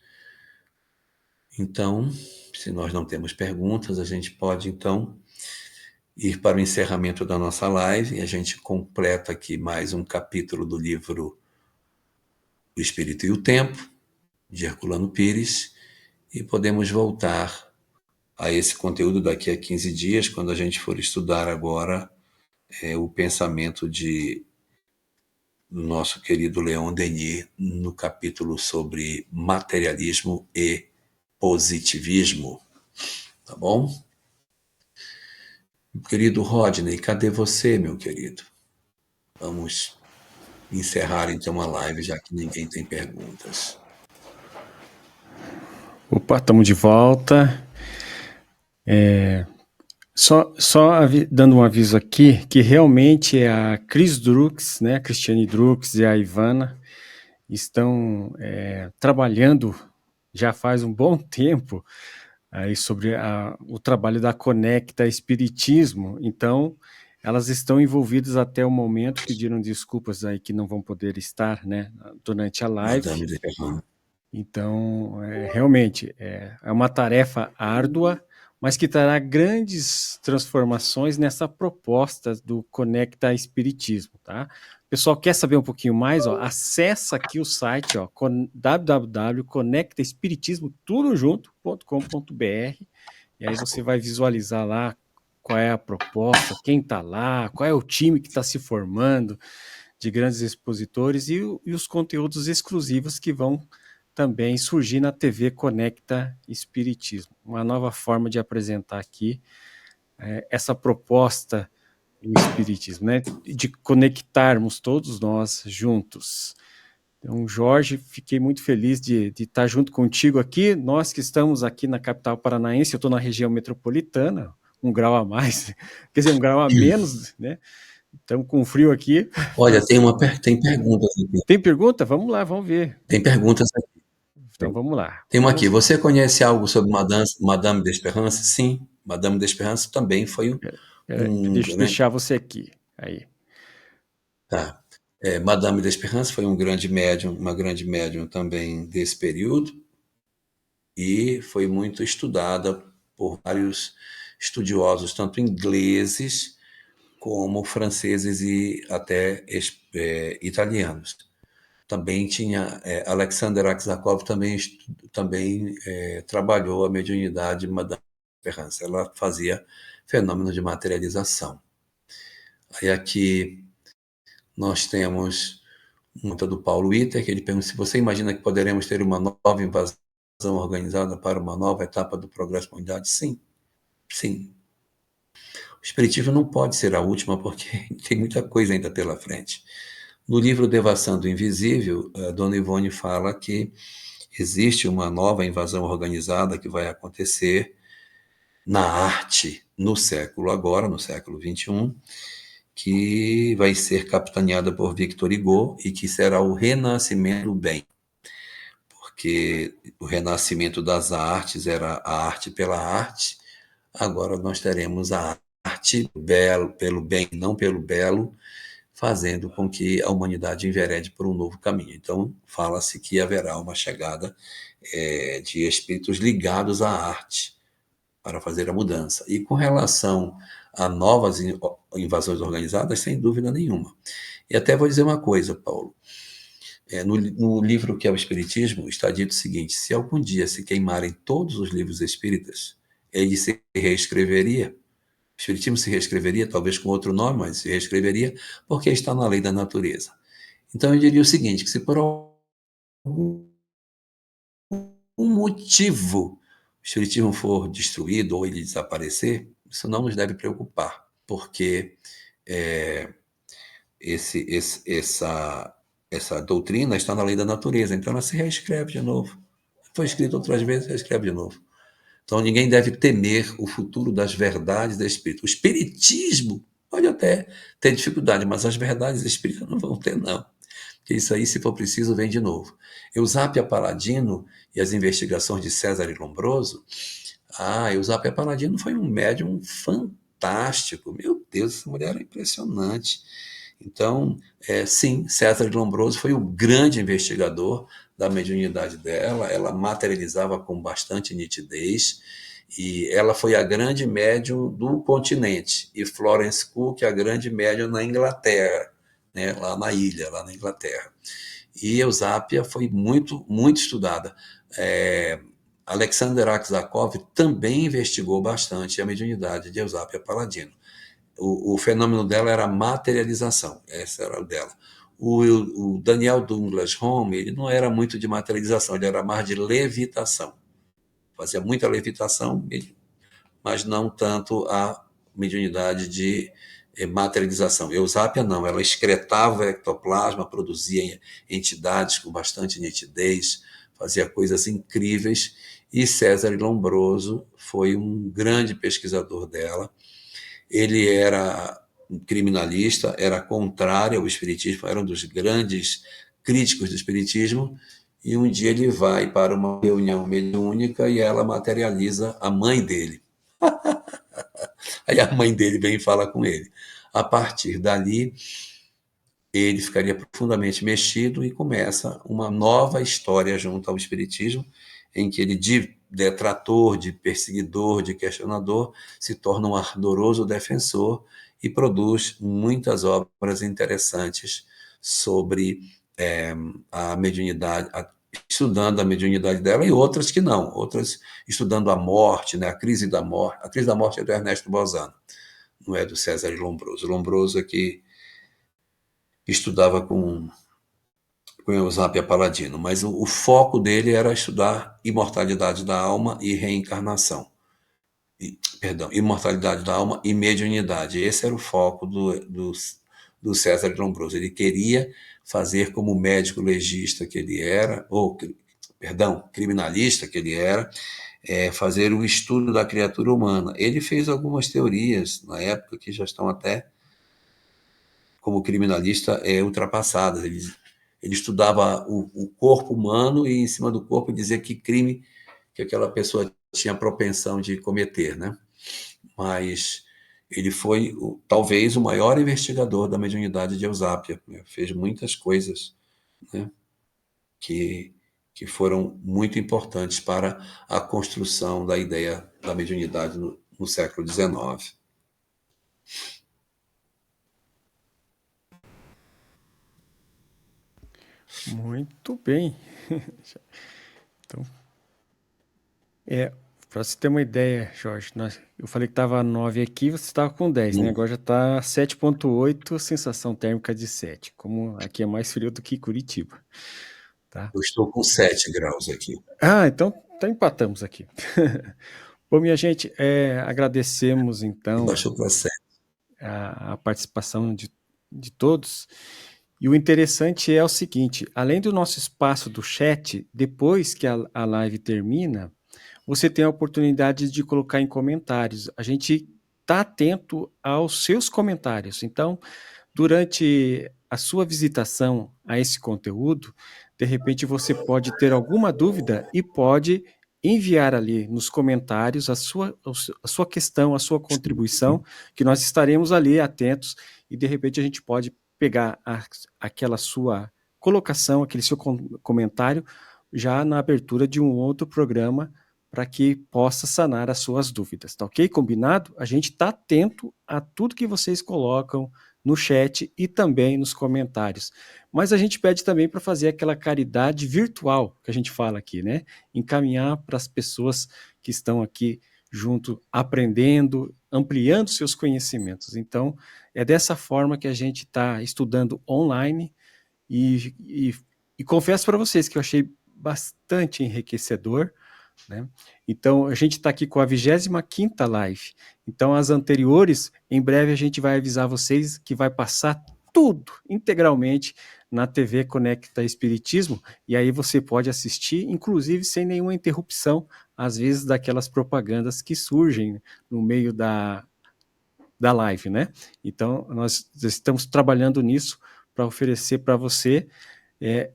B: Então, se nós não temos perguntas, a gente pode, então, ir para o encerramento da nossa live, e a gente completa aqui mais um capítulo do livro O Espírito e o Tempo, de Herculano Pires, e podemos voltar a esse conteúdo daqui a 15 dias, quando a gente for estudar agora o pensamento do nosso querido Leon Denis, no capítulo sobre materialismo e positivismo. Tá bom? Querido Rodney, cadê você, meu querido? Vamos encerrar então a live, já que ninguém tem perguntas.
A: Opa, estamos de volta. Só dando um aviso aqui, que realmente a Cris Drux, né, a Cristiane Drux e a Ivana estão trabalhando já faz um bom tempo aí sobre o trabalho da Conecta Espiritismo. Então, elas estão envolvidas até o momento, pediram desculpas aí que não vão poder estar, né, durante a live.
B: Madame de Ferrand.
A: Então, realmente, é uma tarefa árdua, mas que trará grandes transformações nessa proposta do Conecta Espiritismo, tá? O pessoal quer saber um pouquinho mais, ó, acessa aqui o site, ó, www.conectaespiritismo.com.br, e aí você vai visualizar lá qual é a proposta, quem está lá, qual é o time que está se formando de grandes expositores e os conteúdos exclusivos que vão também surgir na TV Conecta Espiritismo. Uma nova forma de apresentar aqui essa proposta o Espiritismo, né? De conectarmos todos nós juntos. Então, Jorge, fiquei muito feliz de estar junto contigo aqui. Nós que estamos aqui na capital paranaense, eu estou na região metropolitana, 1 grau a mais, quer dizer, 1 grau a menos, né? Estamos com frio aqui.
B: Olha, tem perguntas aqui.
A: Tem pergunta? Vamos lá, vamos ver.
B: Tem perguntas aqui.
A: Então, vamos lá.
B: Tem uma aqui. Você conhece algo sobre Madame d'Espérance? Sim, Madame d'Espérance também foi
A: Deixa eu deixar você aqui. Aí.
B: Tá. Madame d'Espérance foi uma grande médium também desse período e foi muito estudada por vários estudiosos, tanto ingleses como franceses e até italianos. Também tinha Alexander Aksakov também trabalhou a mediunidade de Madame d'Espérance. Ela fazia fenômenos de materialização. Aí aqui nós temos uma do Paulo Witter, que ele pergunta se você imagina que poderemos ter uma nova invasão organizada para uma nova etapa do progresso da humanidade? Sim, sim. O Espiritismo não pode ser a última, porque tem muita coisa ainda pela frente. No livro Devassando o Invisível, a Dona Ivone fala que existe uma nova invasão organizada que vai acontecer na arte no século XXI, que vai ser capitaneada por Victor Hugo e que será o renascimento do bem. Porque o renascimento das artes era a arte pela arte, agora nós teremos a arte pelo bem, não pelo belo, fazendo com que a humanidade enverede por um novo caminho. Então, fala-se que haverá uma chegada de espíritos ligados à arte para fazer a mudança. E com relação a novas invasões organizadas, sem dúvida nenhuma. E até vou dizer uma coisa, Paulo. No livro que é o Espiritismo, está dito o seguinte: se algum dia se queimarem todos os livros espíritas, ele se reescreveria. O Espiritismo se reescreveria, talvez com outro nome, mas se reescreveria, porque está na lei da natureza. Então eu diria o seguinte, que se por algum motivo o Espiritismo for destruído ou ele desaparecer, isso não nos deve preocupar, porque essa doutrina está na lei da natureza, então ela se reescreve de novo. Foi escrito outras vezes, reescreve de novo. Então ninguém deve temer o futuro das verdades do Espírito. O Espiritismo pode até ter dificuldade, mas as verdades espíritas não vão ter, não. Porque isso aí, se for preciso, vem de novo. Eusápia Paladino e as investigações de César Lombroso. Eusápia Paladino foi um médium fantástico. Meu Deus, essa mulher era impressionante. Então, sim, César de Lombroso foi o grande investigador da mediunidade dela, ela materializava com bastante nitidez, e ela foi a grande médium do continente, e Florence Cook, a grande médium na Inglaterra, né, lá na ilha, lá na Inglaterra. E Eusápia foi muito, muito estudada. Alexander Aksakov também investigou bastante a mediunidade de Eusápia Paladino. O fenômeno dela era a materialização, essa era o dela. O Daniel Douglas Home, ele não era muito de materialização, ele era mais de levitação. Fazia muita levitação, mas não tanto a mediunidade de materialização. Eusápia não, ela excretava ectoplasma, produzia entidades com bastante nitidez, fazia coisas incríveis, e César Lombroso foi um grande pesquisador dela. Ele era um criminalista, era contrário ao espiritismo, era um dos grandes críticos do espiritismo, e um dia ele vai para uma reunião mediúnica e ela materializa a mãe dele. Aí a mãe dele vem e fala com ele. A partir dali, ele ficaria profundamente mexido e começa uma nova história junto ao espiritismo, em que ele, de detrator, de perseguidor, de questionador, se torna um ardoroso defensor e produz muitas obras interessantes sobre a mediunidade, estudando a mediunidade dela, e outras que não, outras estudando a morte, né, a crise da morte. A crise da morte é do Ernesto Bozano, não é do César Lombroso. Lombroso é que estudava com Eusápia Paladino, mas o foco dele era estudar imortalidade da alma e reencarnação. Perdão, imortalidade da alma e mediunidade. Esse era o foco do César de Lombroso. Ele queria fazer como médico legista que ele era, perdão, criminalista que ele era, fazer o estudo da criatura humana. Ele fez algumas teorias na época que já estão até, como criminalista, ultrapassadas. Ele estudava o corpo humano e, em cima do corpo, dizia que crime que aquela pessoa tinha propensão de cometer, né? Mas ele foi talvez o maior investigador da mediunidade de Eusápia, né? Fez muitas coisas, né, que foram muito importantes para a construção da ideia da mediunidade no século XIX.
A: Muito bem. Então, para você ter uma ideia, Jorge, eu falei que estava 9 aqui, você estava com 10, né? Agora já está 7,8, sensação térmica de 7. Como aqui é mais frio do que Curitiba, tá?
B: Eu estou com 7 graus aqui.
A: Então empatamos aqui. Bom, minha gente, agradecemos então
B: Baixou para 7.
A: a participação de todos. E o interessante é o seguinte: além do nosso espaço do chat, depois que a live termina, você tem a oportunidade de colocar em comentários. A gente está atento aos seus comentários. Então, durante a sua visitação a esse conteúdo, de repente você pode ter alguma dúvida e pode enviar ali nos comentários a sua questão, a sua contribuição, que nós estaremos ali atentos e de repente a gente pode pegar aquela sua colocação, aquele seu comentário já na abertura de um outro programa para que possa sanar as suas dúvidas, tá ok? Combinado? A gente está atento a tudo que vocês colocam no chat e também nos comentários. Mas a gente pede também para fazer aquela caridade virtual que a gente fala aqui, né? Encaminhar para as pessoas que estão aqui junto, aprendendo, ampliando seus conhecimentos. Então, é dessa forma que a gente está estudando online e confesso para vocês que eu achei bastante enriquecedor, né? Então, a gente está aqui com a 25ª live. Então, as anteriores, em breve a gente vai avisar vocês que vai passar tudo integralmente na TV Conecta Espiritismo, e aí você pode assistir, inclusive sem nenhuma interrupção, às vezes daquelas propagandas que surgem no meio da live, né? Então, nós estamos trabalhando nisso para oferecer para você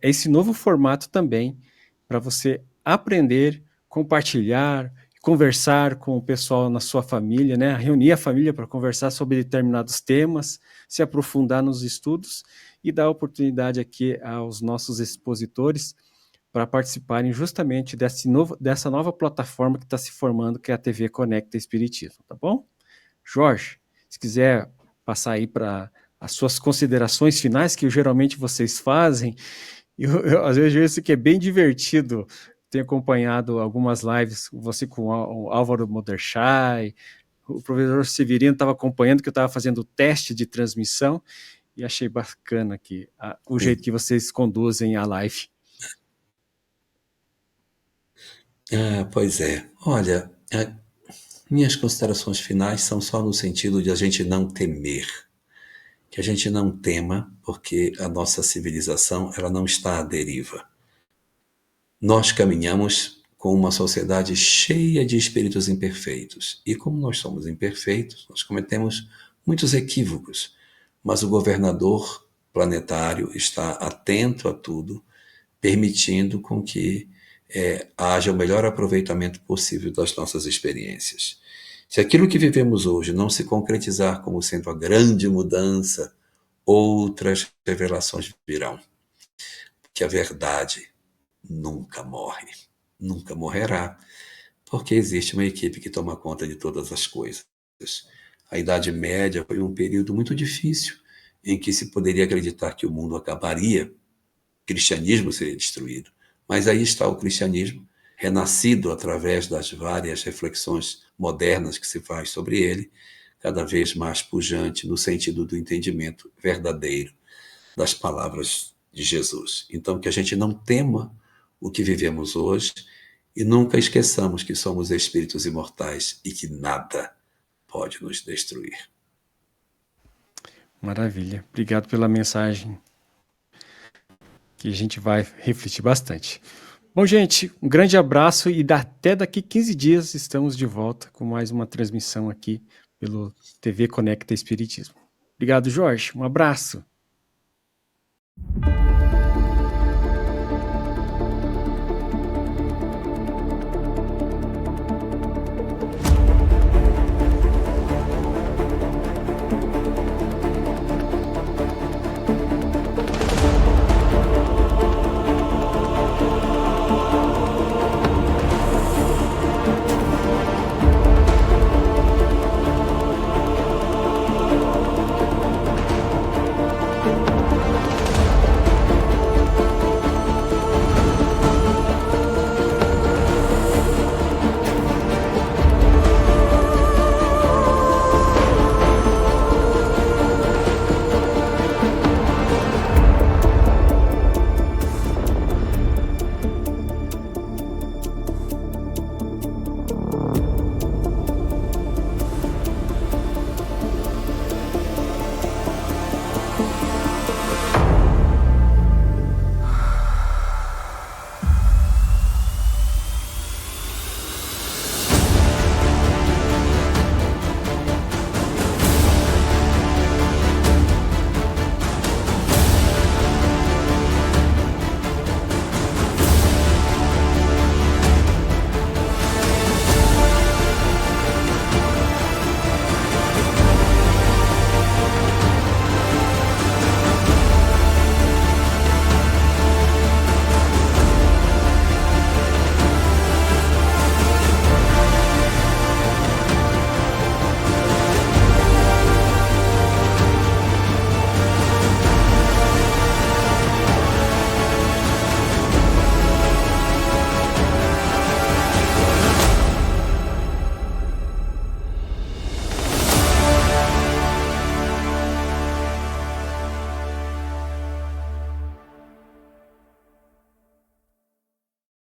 A: esse novo formato também, para você aprender, compartilhar, conversar com o pessoal na sua família, né? Reunir a família para conversar sobre determinados temas, se aprofundar nos estudos e dar oportunidade aqui aos nossos expositores para participarem justamente dessa nova plataforma que está se formando, que é a TV Conecta Espiritismo, tá bom? Jorge, se quiser passar aí para as suas considerações finais, que geralmente vocês fazem, às vezes vejo que é bem divertido ter acompanhado algumas lives, você com o Álvaro Moderchai, o professor Severino estava acompanhando, que eu estava fazendo o teste de transmissão, e achei bacana aqui o jeito que vocês conduzem a live.
B: Pois é. Olha, minhas considerações finais são só no sentido de a gente não temer. Que a gente não tema, porque a nossa civilização ela não está à deriva. Nós caminhamos com uma sociedade cheia de espíritos imperfeitos. E como nós somos imperfeitos, nós cometemos muitos equívocos. Mas o governador planetário está atento a tudo, permitindo com que haja o melhor aproveitamento possível das nossas experiências. Se aquilo que vivemos hoje não se concretizar como sendo a grande mudança, outras revelações virão. Que a verdade nunca morre, nunca morrerá, porque existe uma equipe que toma conta de todas as coisas. A Idade Média foi um período muito difícil, em que se poderia acreditar que o mundo acabaria, o cristianismo seria destruído. Mas aí está o cristianismo, renascido através das várias reflexões modernas que se faz sobre ele, cada vez mais pujante no sentido do entendimento verdadeiro das palavras de Jesus. Então, que a gente não tema o que vivemos hoje E nunca esqueçamos que somos espíritos imortais e que nada pode nos destruir.
A: Maravilha. Obrigado pela mensagem, que a gente vai refletir bastante. Bom, gente, um grande abraço e até daqui 15 dias estamos de volta com mais uma transmissão aqui pelo TV Conecta Espiritismo. Obrigado, Jorge. Um abraço.